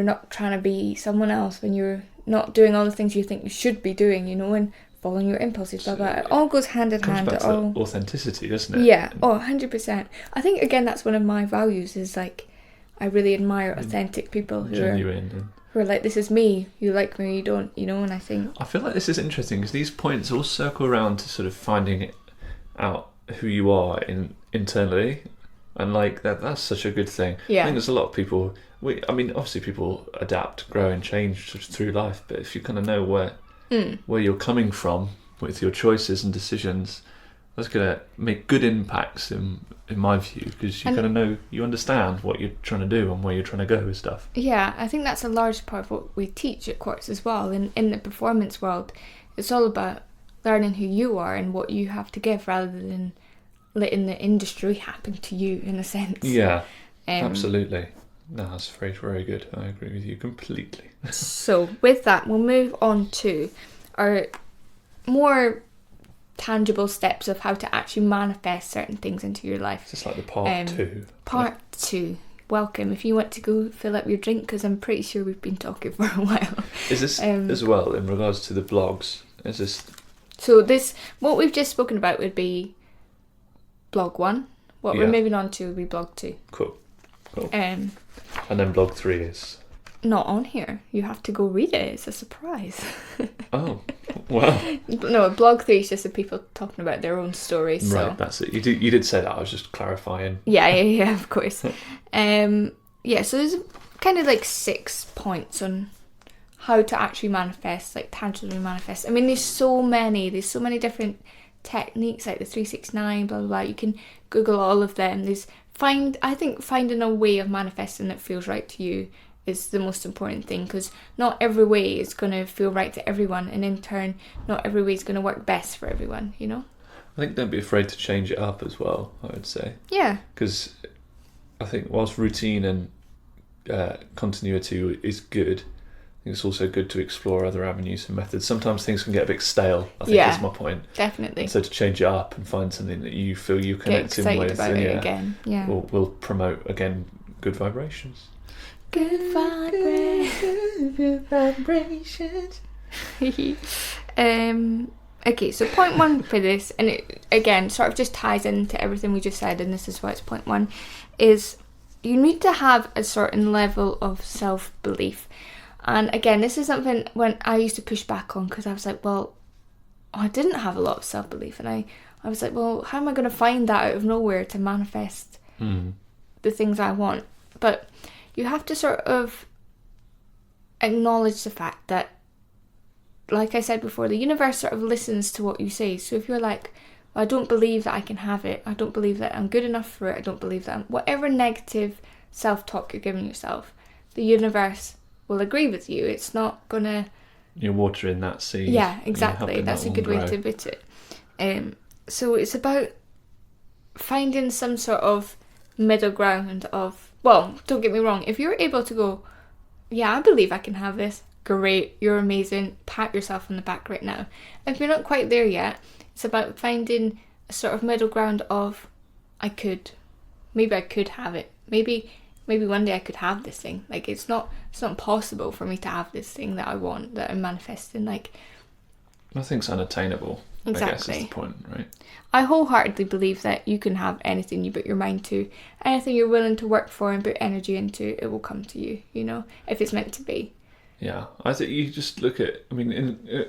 not trying to be someone else, when you're not doing all the things you think you should be doing, you know, and following your impulses, blah, blah. It all goes hand in hand.
It comes back to that authenticity, doesn't it?
Yeah, 100%. I think, again, that's one of my values, is, like, I really admire authentic people who
genuine.
who are like, this is me, you like me or you don't, you know, and I think...
I feel like this is interesting, because these points all circle around to sort of finding out who you are internally, and like that's such a good thing.
Yeah.
I think there's a lot of people, obviously people adapt, grow and change through life, but if you kind of know where you're coming from with your choices and decisions, that's going to make good impacts in my view, because you kind of know, you understand what you're trying to do and where you're trying to go with stuff.
Yeah, I think that's a large part of what we teach at Quartz as well. In the performance world, it's all about learning who you are and what you have to give, rather than letting the industry happen to you, in a sense.
Yeah, absolutely. No, that's very, very good. I agree with you completely.
So with that, we'll move on to our more tangible steps of how to actually manifest certain things into your life.
It's like the part two.
Part two. Welcome. If you want to go fill up your drink, because I'm pretty sure we've been talking for a while.
Is this as well, in regards to the blogs? Is this...
So this, what we've just spoken about would be blog 1. What we're moving on to will be blog 2.
Cool. And then blog 3 is...
Not on here. You have to go read it. It's a surprise.
Oh, wow.
No, blog 3 is just the people talking about their own stories. So.
Right, that's it. You did say that. I was just clarifying.
Yeah, of course. So there's kind of like 6 points on how to actually manifest, like tangibly manifest. I mean, there's so many different techniques, like the 369, blah, blah, blah. You can Google all of them. I think finding a way of manifesting that feels right to you is the most important thing, because not every way is going to feel right to everyone, and in turn, not every way is going to work best for everyone, you know?
I think don't be afraid to change it up as well, I would say.
Yeah.
Because I think whilst routine and continuity is good, I think it's also good to explore other avenues and methods. Sometimes things can get a bit stale, I think is my point.
Definitely.
So to change it up and find something that you feel you connect in with.
Get excited about it again. Yeah.
Will promote, again, good vibrations.
Good vibrations. Okay, so point 1 for this, and it again sort of just ties into everything we just said, and this is why it's point 1, is you need to have a certain level of self-belief. And again, this is something when I used to push back on, because I was like, well, I didn't have a lot of self-belief, and I was like, well, how am I going to find that out of nowhere to manifest the things I want? But you have to sort of acknowledge the fact that, like I said before, the universe sort of listens to what you say. So if you're like, well, I don't believe that I can have it, I don't believe that I'm good enough for it, I don't believe that whatever negative self-talk you're giving yourself, the universe will agree with you. It's not gonna...
You're watering that seed.
Yeah, exactly. That's a good way to put it. So it's about finding some sort of middle ground of... Well, don't get me wrong. If you're able to go, yeah, I believe I can have this, great, you're amazing, pat yourself on the back right now. If you're not quite there yet, it's about finding a sort of middle ground of, maybe I could have it. Maybe one day I could have this thing. Like, it's not possible for me to have this thing that I want, that I'm manifesting. Like,
nothing's unattainable.
Exactly.
I guess is the point, right?
I wholeheartedly believe that you can have anything you put your mind to. Anything you're willing to work for and put energy into, it will come to you, you know, if it's meant to be.
Yeah, I think you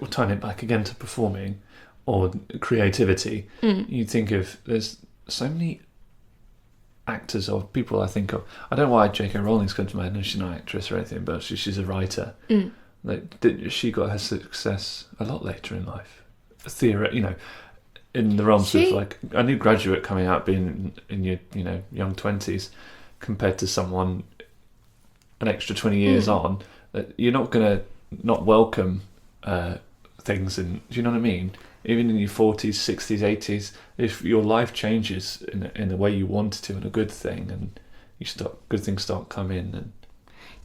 tying it back again to performing or creativity, you think of, there's so many actors or people I think of. I don't know why J.K. Rowling's come to my head, and she's not an actress or anything, but she's a writer. She got her success a lot later in life. In the realms of like a new graduate coming out, being in your young 20s, compared to someone an extra 20 years on, that you're not gonna not welcome things, and do you know what I mean? Even in your 40s, 60s, 80s, if your life changes in the way you want it to, and a good thing, and good things start coming, and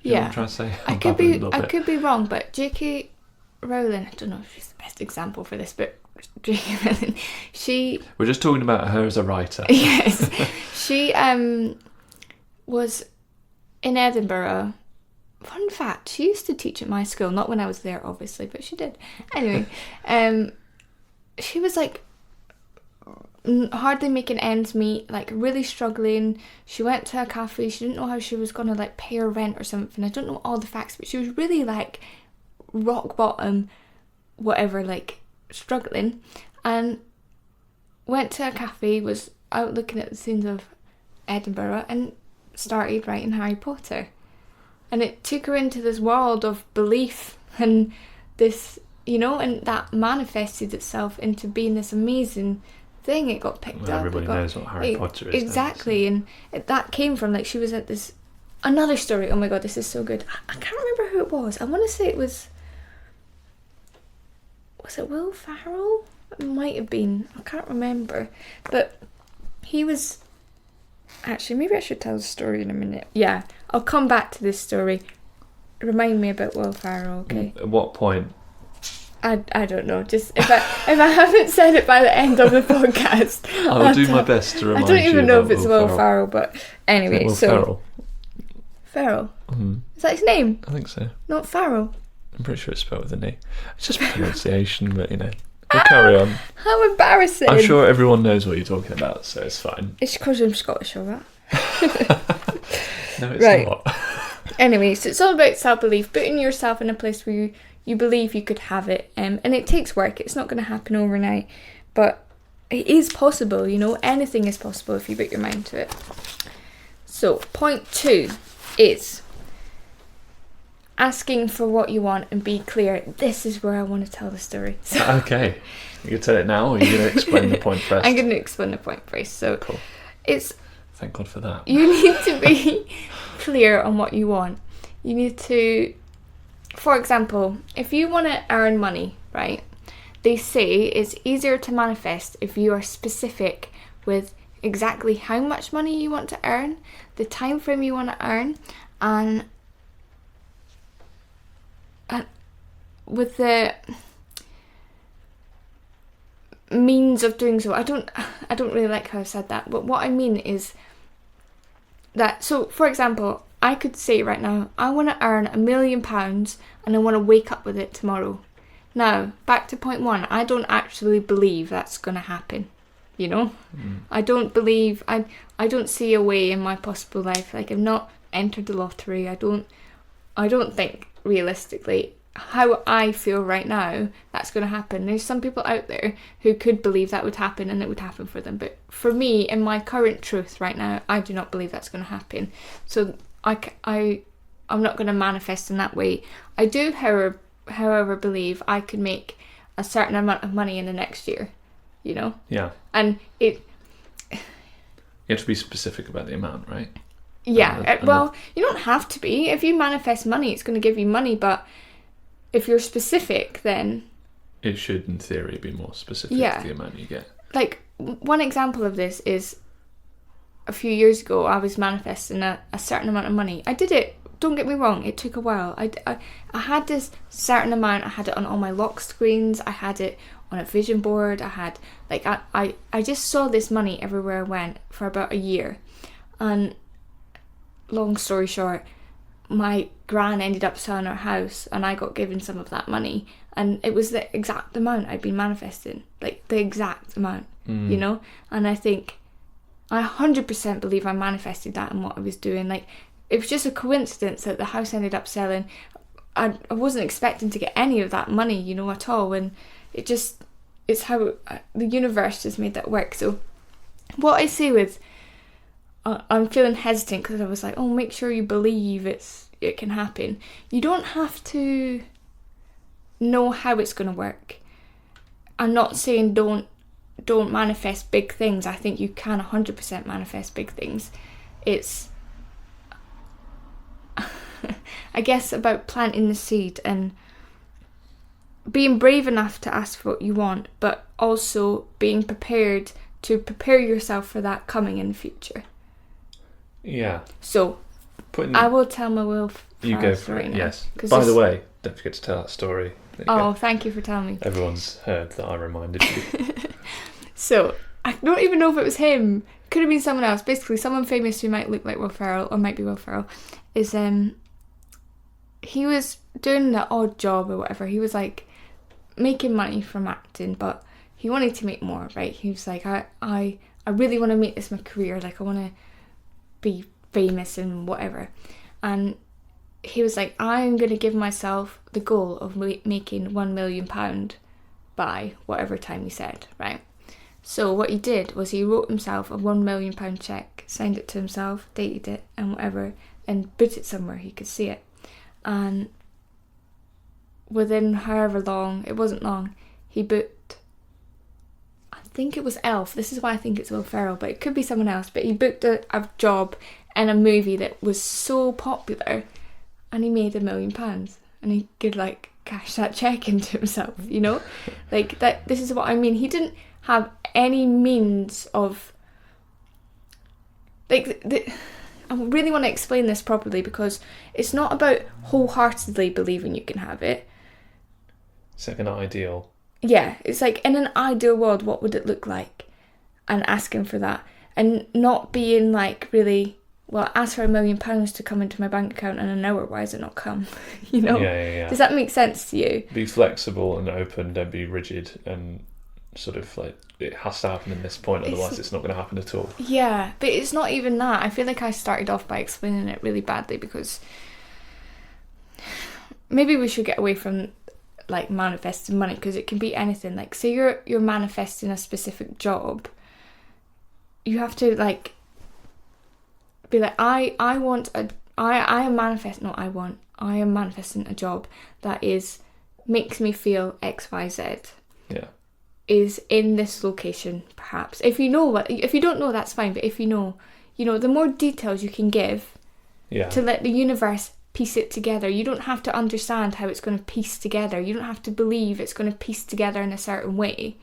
you know what I'm trying to say?
I could be wrong, but J.K. Rowling, I don't know if she's the best example for this, but J.K. Rowling,
we're just talking about her as a writer.
Yes, she was in Edinburgh. Fun fact: she used to teach at my school, not when I was there, obviously, but she did. Anyway, she was like hardly making ends meet, like really struggling. She went to a cafe. She didn't know how she was gonna like pay her rent or something. I don't know all the facts, but she was really like rock bottom, whatever, like struggling, and went to a cafe, was out looking at the scenes of Edinburgh, and started writing Harry Potter. And it took her into this world of belief and this, you know, and that manifested itself into being this amazing thing. It got picked up.
Everybody knows what Harry Potter is.
Exactly.
Now, so.
And that came from, like, she was at this... Another story. Oh my God, this is so good. I can't remember who it was. I want to say it was... Was it Will Ferrell? It might have been. I can't remember. But he was... Actually, maybe I should tell the story in a minute. Yeah, I'll come back to this story. Remind me about Will Ferrell, okay?
At what point?
I don't know. Just if I haven't said it by the end of the podcast,
I'll do my best to remind you.
I don't even know if it's Will Ferrell, but anyway.
Will Ferrell.
Ferrell.
Mm-hmm.
Is that his name?
I think so.
Not Farrell.
I'm pretty sure it's spelled with an E. It's just pronunciation, but you know. We'll carry on.
How embarrassing.
I'm sure everyone knows what you're talking about, so it's fine.
It's because I'm Scottish, all right?
No, it's not.
Anyway, so it's all about self-belief, putting yourself in a place where you believe you could have it. And it takes work. It's not going to happen overnight. But it is possible, you know. Anything is possible if you put your mind to it. So, point 2 is... asking for what you want and be clear. This is where I want to tell the story. So
okay. You can tell it now, or are you going to explain the point first?
I'm going to explain the point first. So
cool.
It's...
Thank God for that.
You need to be clear on what you want. You need to... For example, if you want to earn money, right? They say it's easier to manifest if you are specific with exactly how much money you want to earn, the time frame you want to earn, and with the means of doing so. I don't really like how I said that, but what I mean is that, so for example, I could say right now, I want to earn £1 million and I want to wake up with it tomorrow. Now, back to point 1, I don't actually believe that's going to happen, you know? I don't believe, I don't see a way in my possible life. Like, I've not entered the lottery. I don't think realistically how I feel right now that's going to happen. There's some people out there who could believe that would happen and it would happen for them, but for me, in my current truth right now, I do not believe that's going to happen. So I'm not going to manifest in that way. I do, however, believe I could make a certain amount of money in the next year, you know?
Yeah.
And it...
You have to be specific about the amount, right?
Yeah, well, you don't have to be. If you manifest money, it's going to give you money, but if you're specific, then...
It should, in theory, be more specific to the amount you get. Like,
one example of this is a few years ago, I was manifesting a certain amount of money. I did it, don't get me wrong, it took a while. I had this certain amount, I had it on all my lock screens, I had it on a vision board, I had, like, I just saw this money everywhere I went for about a year. And long story short, my gran ended up selling her house and I got given some of that money, and it was the exact amount I'd been manifesting, like the exact amount, you know? And I think I 100% believe I manifested that in what I was doing. Like, it was just a coincidence that the house ended up selling. I wasn't expecting to get any of that money, you know, at all, and it's how the universe just made that work. So what I say with I'm feeling hesitant because I was like, oh, make sure you believe it can happen. You don't have to know how it's going to work. I'm not saying don't manifest big things. I think you can 100% manifest big things. It's I guess about planting the seed, and being brave enough to ask for what you want, but also being prepared to prepare yourself for that coming in the future.
Yeah.
So, I will tell my will
You go for
right
it,
now,
yes. By the way, don't forget to tell that story.
Thank you for telling me.
Everyone's heard that I reminded you.
So, I don't even know if it was him. Could have been someone else. Basically, someone famous who might look like Will Ferrell, or might be Will Ferrell, is he was doing the odd job or whatever. He was like making money from acting, but he wanted to make more, right? He was like, I really want to make this my career. Like, I want to be famous and whatever. And he was like, I'm going to give myself the goal of making £1 million by whatever time he said, right? So what he did was he wrote himself a £1 million check, signed it to himself, dated it and whatever, and put it somewhere he could see it. And within however long, it wasn't long, he booked, I think it was Elf. This is why I think it's Will Ferrell, but it could be someone else. But he booked a job in a movie that was so popular, and he made £1 million, and he could like cash that check into himself, you know, like that. This is what I mean. He didn't have any means of like I really want to explain this properly, because it's not about wholeheartedly believing you can have it.
It's like an ideal.
Yeah, it's like in an ideal world, what would it look like? And asking for that. And not being like really, well, ask for £1 million to come into my bank account in an hour, why has it not come? You know?
Yeah.
Does that make sense to you?
Be flexible and open, don't be rigid and sort of like, it has to happen in this point, otherwise it's not going to happen at all.
Yeah, but it's not even that. I feel like I started off by explaining it really badly, because maybe we should get away from like manifesting money, because it can be anything. Like, say you're manifesting a specific job, you have to like be like, I am manifesting a job that makes me feel XYZ.
Yeah.
Is in this location, perhaps. If you don't know, that's fine. But if you know, the more details you can give, to let the universe piece it together. You don't have to understand how it's going to piece together. You don't have to believe it's going to piece together in a certain way.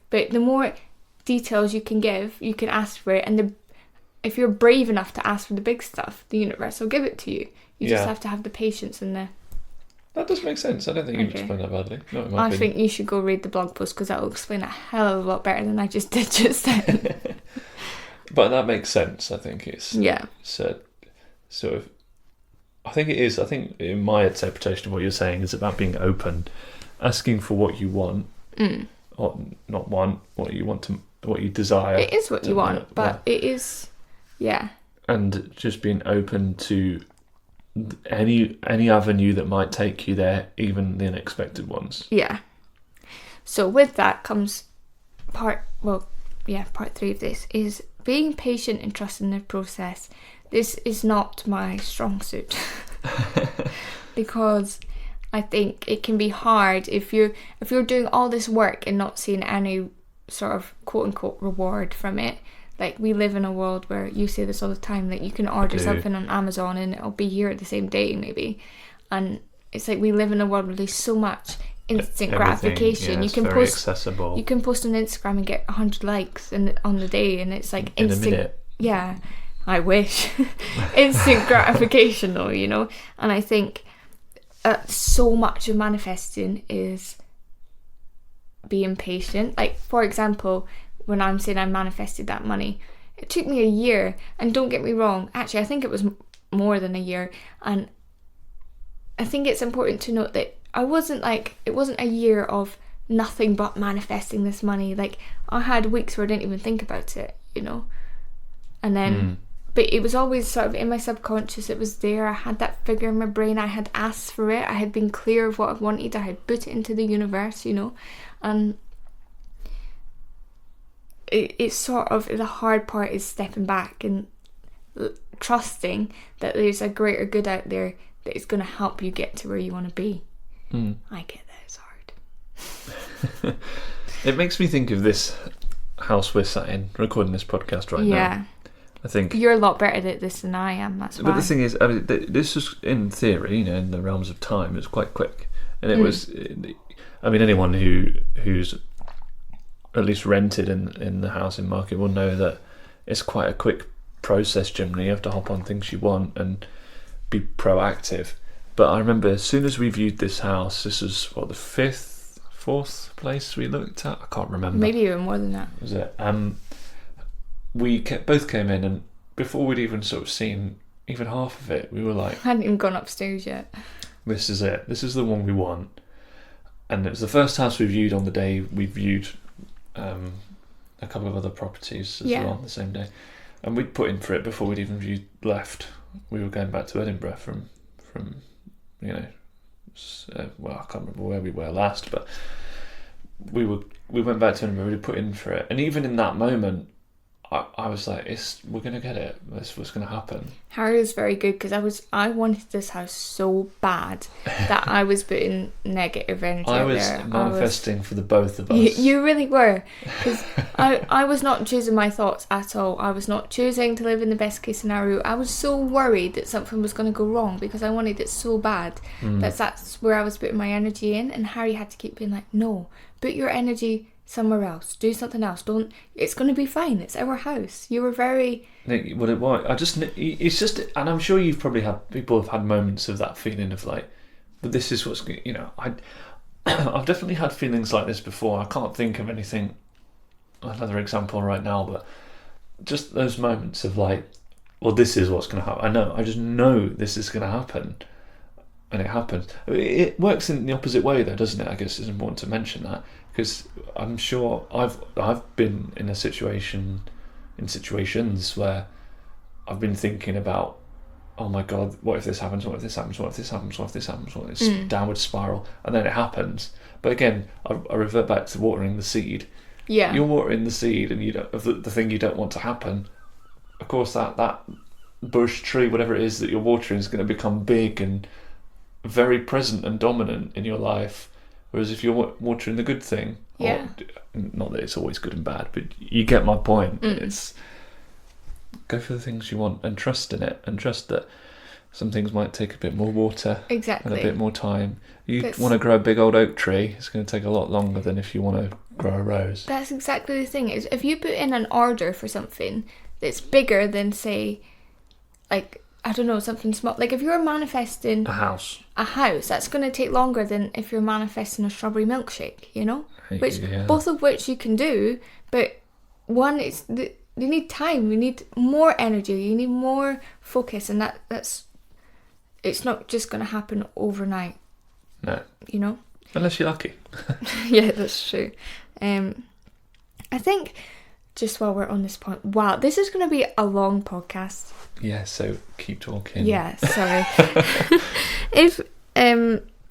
But the more details you can give, you can ask for it. And if you're brave enough to ask for the big stuff, the universe will give it to you. You just have to have the patience and the...
That does make sense. I don't think you've explained that badly. Not in my opinion.
Think you should go read the blog post, because that will explain a hell of a lot better than I just did just then.
But that makes sense. I think it's...
Yeah.
Sort of... I think it is. I think in my interpretation of what you're saying is about being open, asking for what you want, or not want, what you desire.
It is what you want, but it is, yeah.
And just being open to any avenue that might take you there, even the unexpected ones.
Yeah. So with that comes part 3 of this is being patient and trusting the process. This is not my strong suit because I think it can be hard if you're doing all this work and not seeing any sort of quote unquote reward from it. Like, we live in a world where, you say this all the time, that you can order something on Amazon and it'll be here the same day maybe, and it's like we live in a world where there's so much instant gratification.
You can post accessible.
You can post on Instagram and get 100 likes on the day, and it's like instant.
In a minute.
Yeah, I wish. Instant gratification though, and I think so much of manifesting is being patient. Like, for example, when I'm saying I manifested that money, it took me a year, and don't get me wrong, actually I think it was more than a year, and I think it's important to note that it wasn't a year of nothing but manifesting this money. Like, I had weeks where I didn't even think about it, and then but it was always sort of in my subconscious. It was there. I had that figure in my brain. I had asked for it. I had been clear of what I wanted. I had put it into the universe, and it's sort of, the hard part is stepping back and trusting that there's a greater good out there that is going to help you get to where you want to be. I get that it's hard.
It makes me think of this house we're sat in recording this podcast right now.
Yeah,
I think
you're a lot better at this than I am. That's why.
But the thing is, I mean, this was in theory, in the realms of time, it was quite quick. And it was, I mean, anyone who's at least rented in the house in Market will know that it's quite a quick process generally. You have to hop on things you want and be proactive. But I remember as soon as we viewed this house, this was the fourth place we looked at. I can't remember.
Maybe even more than that.
Was it? We both came in, and before we'd even sort of seen even half of it, we were like,
I hadn't even gone upstairs yet.
This is it. This is the one we want. And it was the first house we viewed on the day we viewed a couple of other properties as well on the same day. And we'd put in for it before we'd even left. We were going back to Edinburgh from I can't remember where we were last, but we went back to Edinburgh, we put in for it. And even in that moment, I was like, we're going to get it. That's what's going to happen.
Harry was very good because I wanted this house so bad that I was putting negative energy out there.
I was manifesting for the both of us.
You really were. Because I was not choosing my thoughts at all. I was not choosing to live in the best case scenario. I was so worried that something was going to go wrong because I wanted it so bad. That's where I was putting my energy in. And Harry had to keep being like, no, put your energy somewhere else, do something else, it's going to be fine, it's our house. You were very it's just, and I'm sure people have had moments of that feeling of like, but this is what's, I've definitely had feelings like this before. I can't think of another example right now, but just those moments of like, well, this is what's going to happen. I just know this is going to happen, and it happens. It works in the opposite way though, doesn't it? I guess it's important to mention that, because I'm sure I've been in situations where I've been thinking about, oh my God, what if this happens? What if this happens? What if this happens? What if this happens? What if this downward spiral? And then it happens. But again, I revert back to watering the seed. Yeah. You're
watering the seed, and the thing you don't want to happen. Of course, that bush, tree, whatever it is that you're watering is going to become big and very present and dominant in your life. Whereas if you're watering the good thing, not that it's always good and bad, but you get my point. It's go for the things you want and trust in it, and trust that some things might take a bit more water and a bit more time. You want to grow a big old oak tree, it's going to take a lot longer than if you want to grow a rose.
That's exactly the thing. Is if you put in an order for something that's bigger than, say, like, I don't know, something small. Like if you're manifesting
a house,
that's going to take longer than if you're manifesting a strawberry milkshake, both of which you can do, but one is you need time, you need more energy, you need more focus, and that's it's not just going to happen overnight.
No.
Unless
you're lucky.
Yeah, that's true. I think just while we're on this point, wow, this is going to be a long podcast.
Yeah, so keep talking.
Yeah, sorry. If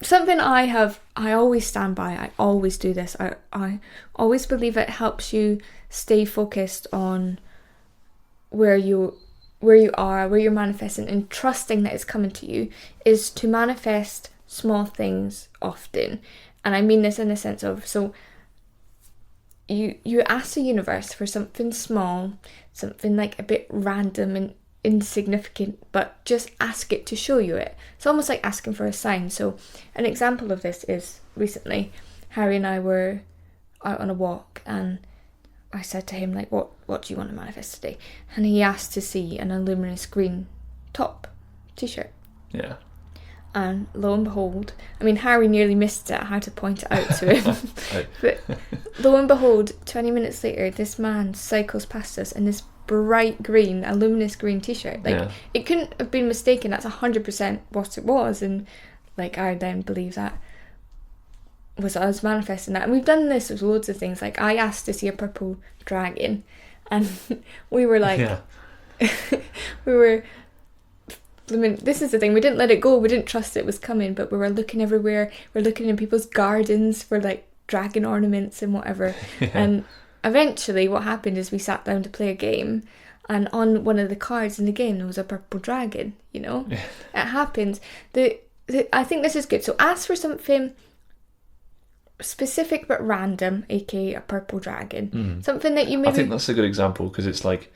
something I always stand by, I always do this, I always believe it helps you stay focused on where you are, where you're manifesting, and trusting that it's coming to you, is to manifest small things often. And I mean this in the sense of, so you ask the universe for something small, something like a bit random and insignificant, but just ask it to show you it. It's almost like asking for a sign. So an example of this is recently Harry and I were out on a walk, and I said to him, like, what do you want to manifest today? And he asked to see an luminous green t-shirt.
Yeah.
And lo and behold, I mean, Harry nearly missed it. I had to point it out to him. But lo and behold, 20 minutes later, this man cycles past us in this bright green, a luminous green t-shirt. Like, it couldn't have been mistaken. That's 100% what it was. And, like, I then believe that was us manifesting that. And we've done this with loads of things. Like, I asked to see a purple dragon, and we were like, I mean, this is the thing, we didn't let it go, we didn't trust it was coming, but we were looking everywhere, we're looking in people's gardens for like dragon ornaments and whatever. And eventually what happened is we sat down to play a game, and on one of the cards in the game there was a purple dragon. It happens. I think this is good. So ask for something specific but random, aka a purple dragon. Something that you maybe...
I think that's a good example, because it's like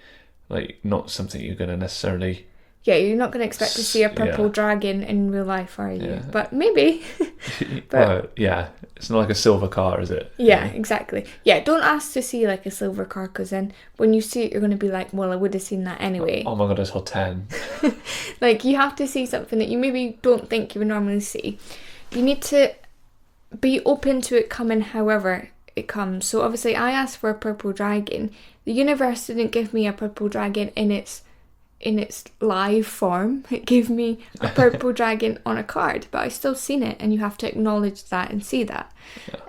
not something you're going to necessarily
Yeah, you're not going to expect to see a purple dragon in real life, are you? But maybe.
Well, yeah, it's not like a silver car, is it?
Yeah, exactly. Yeah, don't ask to see like a silver car, because then when you see it, you're going to be like, well, I would have seen that anyway.
Oh my god, I saw 10.
Like, you have to see something that you maybe don't think you would normally see. You need to be open to it coming however it comes. So obviously I asked for a purple dragon. The universe didn't give me a purple dragon in its live form. It gave me a purple dragon on a card, but I still seen it, and you have to acknowledge that and see that.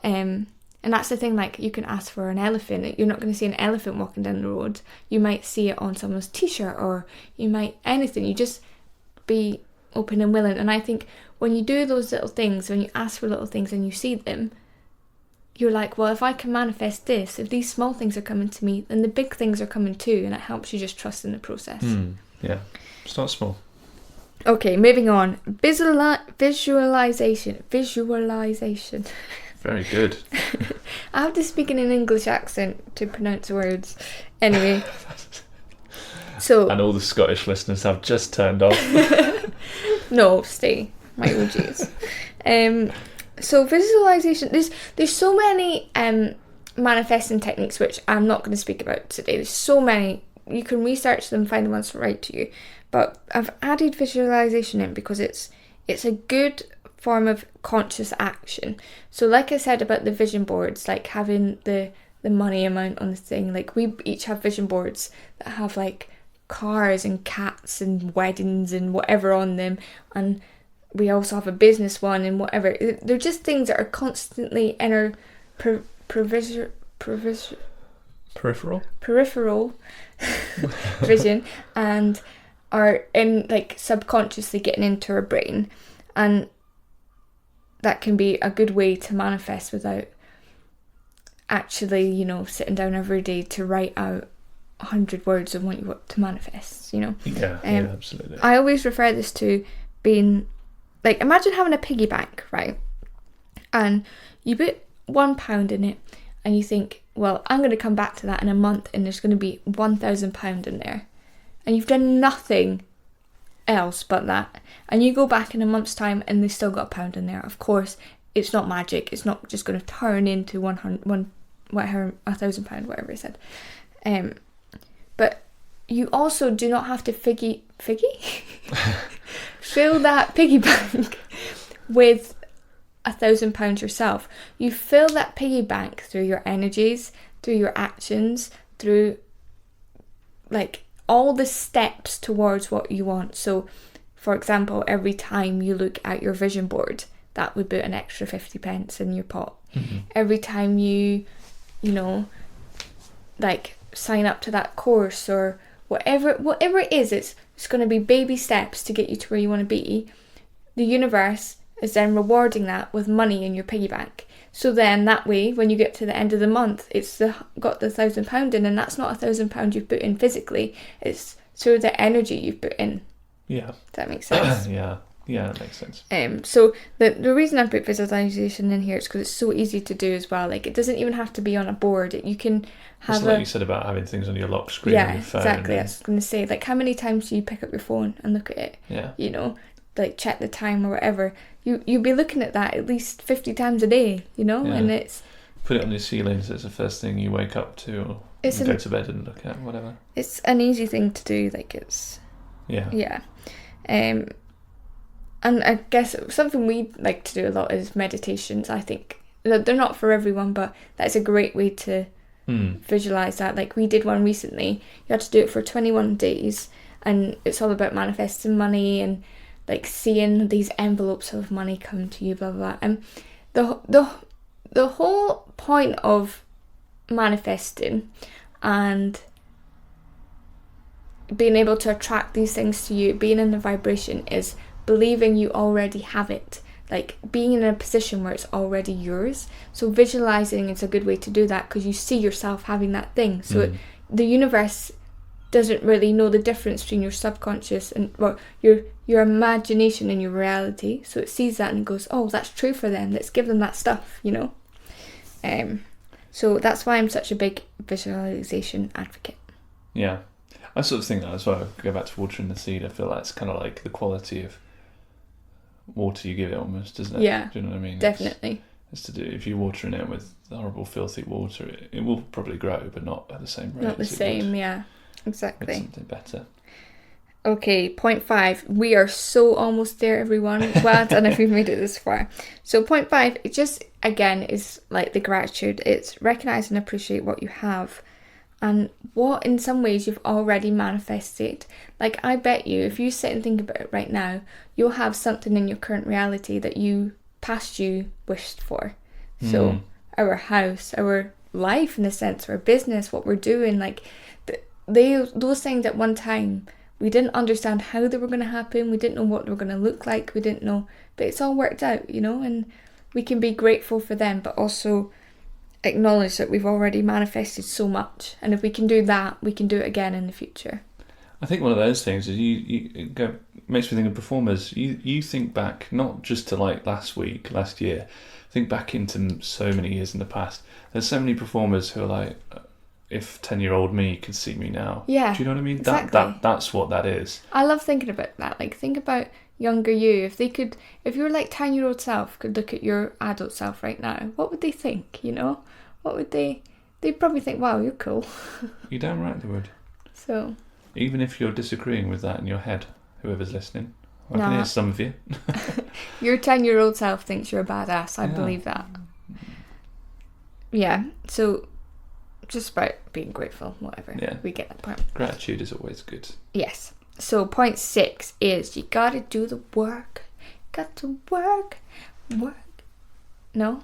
And that's the thing, like, you can ask for an elephant. You're not going to see an elephant walking down the road. You might see it on someone's t-shirt, or you might anything. You just be open and willing. And I think when you do those little things, when you ask for little things and you see them, you're like, well, if I can manifest this, if these small things are coming to me, then the big things are coming too, and it helps you just trust in the process.
Yeah, start small.
Okay, moving on. Visualization.
Very good.
I have to speak in an English accent to pronounce words. Anyway. So.
And all the Scottish listeners have just turned off.
No, stay. My OGs. So visualization, there's so many manifesting techniques which I'm not going to speak about today. There's so many. You can research them, find the ones that are right to you. But I've added visualization in because it's a good form of conscious action. So like I said about the vision boards, like having the money amount on the thing, like we each have vision boards that have like cars and cats and weddings and whatever on them, and we also have a business one and whatever. They're just things that are constantly in our peripheral vision, and are in like subconsciously getting into our brain, and that can be a good way to manifest without actually, sitting down every day to write out 100 words of what you want to manifest,
Yeah, absolutely.
I always refer this to being like, imagine having a piggy bank, right? And you put £1 in it, and you think, well, I'm going to come back to that in a month, and there's going to be £1,000 in there. And you've done nothing else but that. And you go back in a month's time, and they've still got a pound in there. Of course, it's not magic. It's not just going to turn into £1,000, whatever it said. But you also do not have to fill that piggy bank with £1,000 yourself. You fill that piggy bank through your energies, through your actions, through like all the steps towards what you want. So for example, every time you look at your vision board, that would put an extra 50p in your pot. Every time you like sign up to that course or whatever it is, it's going to be baby steps to get you to where you want to be. The universe is then rewarding that with money in your piggy bank. So then that way, when you get to the end of the month, it's got the £1,000 in, and that's not £1,000 you've put in physically. It's through the energy you've put in.
Yeah.
Does that make sense?
Yeah, that makes sense.
So the reason I put visualization in here is because it's so easy to do as well. Like, it doesn't even have to be on a board. You can have
it's like you said about having things on your lock screen on your phone.
Yeah, exactly. I was going to say, like, how many times do you pick up your phone and look at it?
Yeah.
Like check the time or whatever. You'll be looking at that at least 50 times a day, and it's...
Put it on your ceiling so it's the first thing you wake up to, or you go to bed and look at, whatever.
It's an easy thing to do, like it's... Yeah. And I guess something we like to do a lot is meditations. I think they're not for everyone, but that's a great way to visualise that. Like, we did one recently. You had to do it for 21 days, and it's all about manifesting money and like seeing these envelopes of money come to you, blah blah blah. And the whole point of manifesting and being able to attract these things to you, being in the vibration, is believing you already have it, like being in a position where it's already yours. So visualizing is a good way to do that, because you see yourself having that thing. So the universe doesn't really know the difference between your subconscious and your imagination and your reality. So it sees that and goes, oh, that's true for them, let's give them that stuff, So that's why I'm such a big visualization advocate.
Yeah, I sort of think that as well. Go back to watering the seed. I feel like it's kind of like the quality of water you give it, almost, isn't it?
Yeah,
do you know what I mean?
definitely.
It's to do. If you're watering it with horrible, filthy water, it will probably grow, but not at the same rate.
Not the
as
same,
it
yeah,
would
exactly.
with something better.
Okay, point 5. We are so almost there, everyone. Well done if you've made it this far. So point 5, it just, again, is like the gratitude. It's recognise and appreciate what you have and what in some ways you've already manifested. Like, I bet you, if you sit and think about it right now, you'll have something in your current reality that you, past you, wished for. So, our house, our life in a sense, our business, what we're doing, like, those things at one time, we didn't understand how they were going to happen. We didn't know what they were going to look like. We didn't know. But it's all worked out, you know, and we can be grateful for them, but also acknowledge that we've already manifested so much. And if we can do that, we can do it again in the future.
I think one of those things is makes me think of performers. You think back, not just to like last week, last year, think back into so many years in the past. There's so many performers who are like, if 10-year-old me could see me now.
Yeah.
Do you know what I mean?
Exactly.
That's what that is.
I love thinking about that. Like, think about younger you. If your like 10-year-old self could look at your adult self right now, what would they think, you know? What would they'd probably think, wow, you're cool.
You're damn right they would.
So.
Even if you're disagreeing with that in your head, whoever's listening. I
Nah.
can hear some of you.
Your 10-year-old self thinks you're a badass. I believe that. Yeah, so just about being grateful, whatever.
Yeah.
We get that part.
Gratitude is always good.
Yes. So point 6 is you gotta do the work. Got to work. No?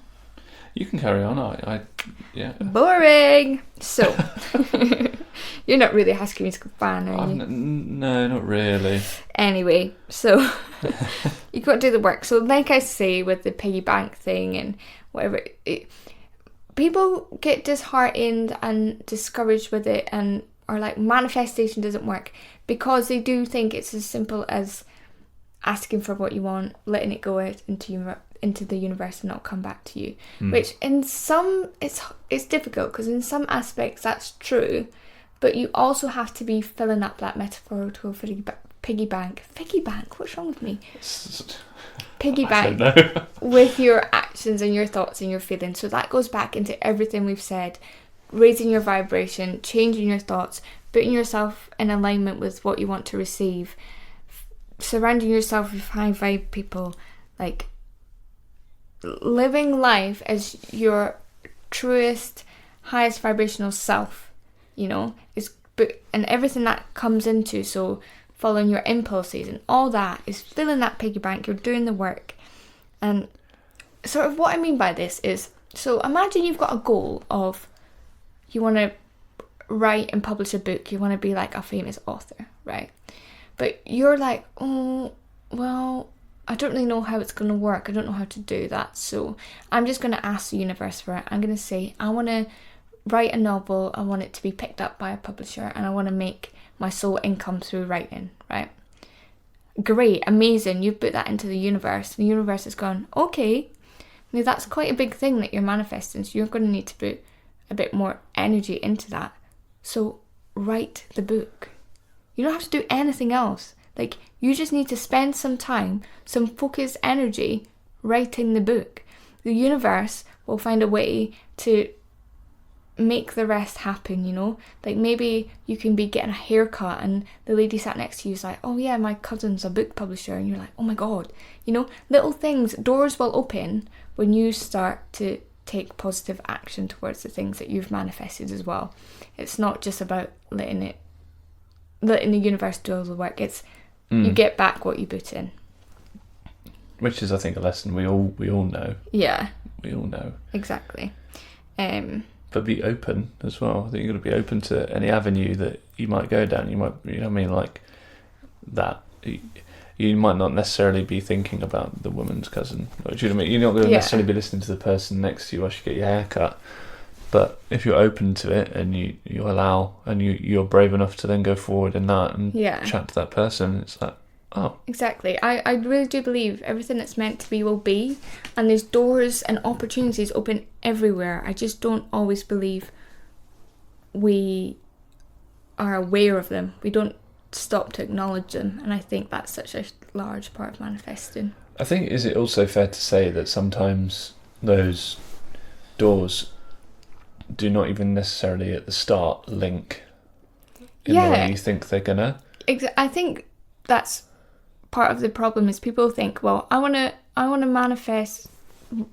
You can carry on. Yeah.
Boring! So, you're not really a Music fan, are you?
No, not really.
Anyway, so you got to do the work. So like I say with the piggy bank thing and whatever, people get disheartened and discouraged with it and are like, manifestation doesn't work, because they do think it's as simple as asking for what you want, letting it go out into the universe and not come back to you. Which in some, it's difficult, because in some aspects that's true, but you also have to be filling up that metaphorical piggy bank. What's wrong with me? Piggy bank with your actions and your thoughts and your feelings. So that goes back into everything we've said: raising your vibration, changing your thoughts, putting yourself in alignment with what you want to receive, surrounding yourself with high vibe people, like living life as your truest, highest vibrational self, you know, and everything that comes into, so following your impulses and all that is filling that piggy bank. You're doing the work. And sort of what I mean by this is, so imagine you've got a goal of, you want to write and publish a book, you want to be like a famous author, right? But you're like, oh, well, I don't really know how it's going to work. I don't know how to do that. So I'm just going to ask the universe for it. I'm going to say, I want to write a novel. I want it to be picked up by a publisher, and I want to make my sole income through writing, right? Great, amazing. You've put that into the universe. The universe has gone, okay, now that's quite a big thing that you're manifesting. So you're going to need to put a bit more energy into that. So write the book. You don't have to do anything else. Like, you just need to spend some time, some focused energy writing the book. The universe will find a way to make the rest happen, you know? Like, maybe you can be getting a haircut and the lady sat next to you is like, oh yeah, my cousin's a book publisher, and you're like, oh my god, you know? Little things, doors will open when you start to take positive action towards the things that you've manifested as well. It's not just about letting the universe do all the work. It's you get back what you put in.
Which is, I think, a lesson we all know.
Yeah.
We all know.
Exactly.
But be open as well. I think you've got to be open to any avenue that you might go down. You might, you know what I mean, like that. You might not necessarily be thinking about the woman's cousin. Do you know what I mean? You're not going to necessarily be listening to the person next to you while you get your hair cut. But if you're open to it and you allow, and you're brave enough to then go forward in that and chat to that person, it's like, oh.
Exactly. I really do believe everything that's meant to be will be, and there's doors and opportunities open everywhere. I just don't always believe we are aware of them. We don't stop to acknowledge them, and I think that's such a large part of manifesting.
I think, is it also fair to say that sometimes those doors do not even necessarily at the start link in the way you think they're gonna?
I think that's part of the problem, is people think, well, I want to manifest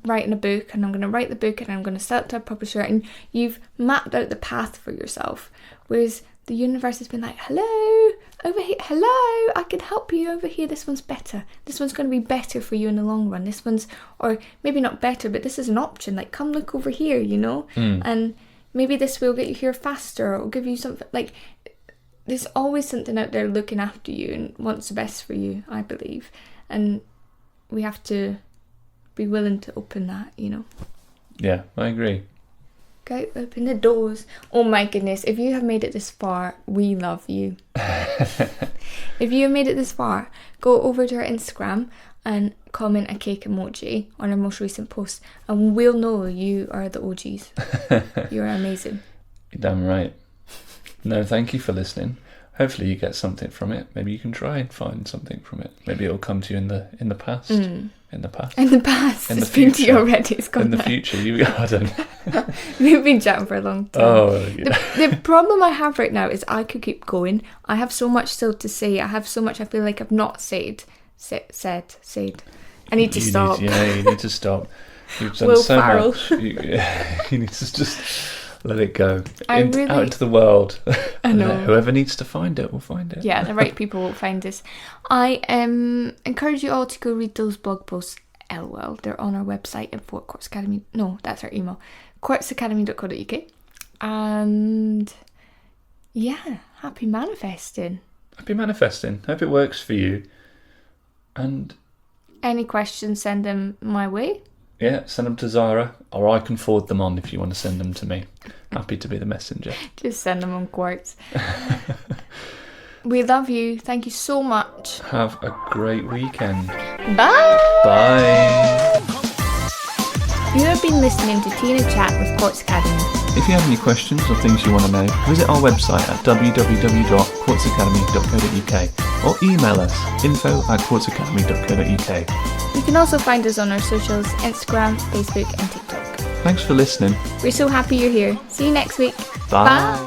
writing a book, and I'm going to write the book, and I'm going to sell it to a publisher, and you've mapped out the path for yourself, whereas the universe has been like, hello, over here, hello, I can help you over here, this one's better, this one's going to be better for you in the long run, this one's, or maybe not better, but this is an option, like, come look over here, you know, and maybe this will get you here faster, or give you something, like, there's always something out there looking after you and wants the best for you, I believe, and we have to be willing to open that, you know.
Yeah, I agree.
Go open the doors. Oh my goodness, if you have made it this far, we love you. If you have made it this far, go over to our Instagram and comment a cake emoji on our most recent post, and we'll know you are the OGs. You are amazing.
You're damn right. No, thank you for listening. Hopefully you get something from it. Maybe you can try and find something from it. Maybe it'll come to you in the past. In the past.
In the past.
In the
it's been to you
future.
already. It's gone
In the
now.
future. I don't know.
We've been chatting for a long time.
Oh, yeah.
The problem I have right now is I could keep going. I have so much still to say. I have so much I feel like I've not said. I need to stop.
You need to stop. You've done
Will
so
Ferrell.
much. You need to just let it go.
Really-
Out into the world.
I know.
Whoever needs to find it will find it.
Yeah, the right people will find us. I encourage you all to go read those blog posts. LOL, they're on our website at Fort Quartz Academy. No, that's our email. quartzacademy.co.uk. And yeah, happy manifesting.
Happy manifesting. Hope it works for you. And
Any questions, send them my way.
yeah, send them to Zara, or I can forward them on if you want to send them to me. Happy to be the messenger.
Just send them on Quartz. We love you. Thank you so much.
Have a great weekend.
Bye.
Bye.
You have been listening to Tina Chat with Quartz Academy.
If you have any questions or things you want to know, visit our website at www.quartzacademy.co.uk or email us info@quartzacademy.co.uk.
You can also find us on our socials, Instagram, Facebook and TikTok.
Thanks for listening.
We're so happy you're here. See you next week.
Bye.
Bye.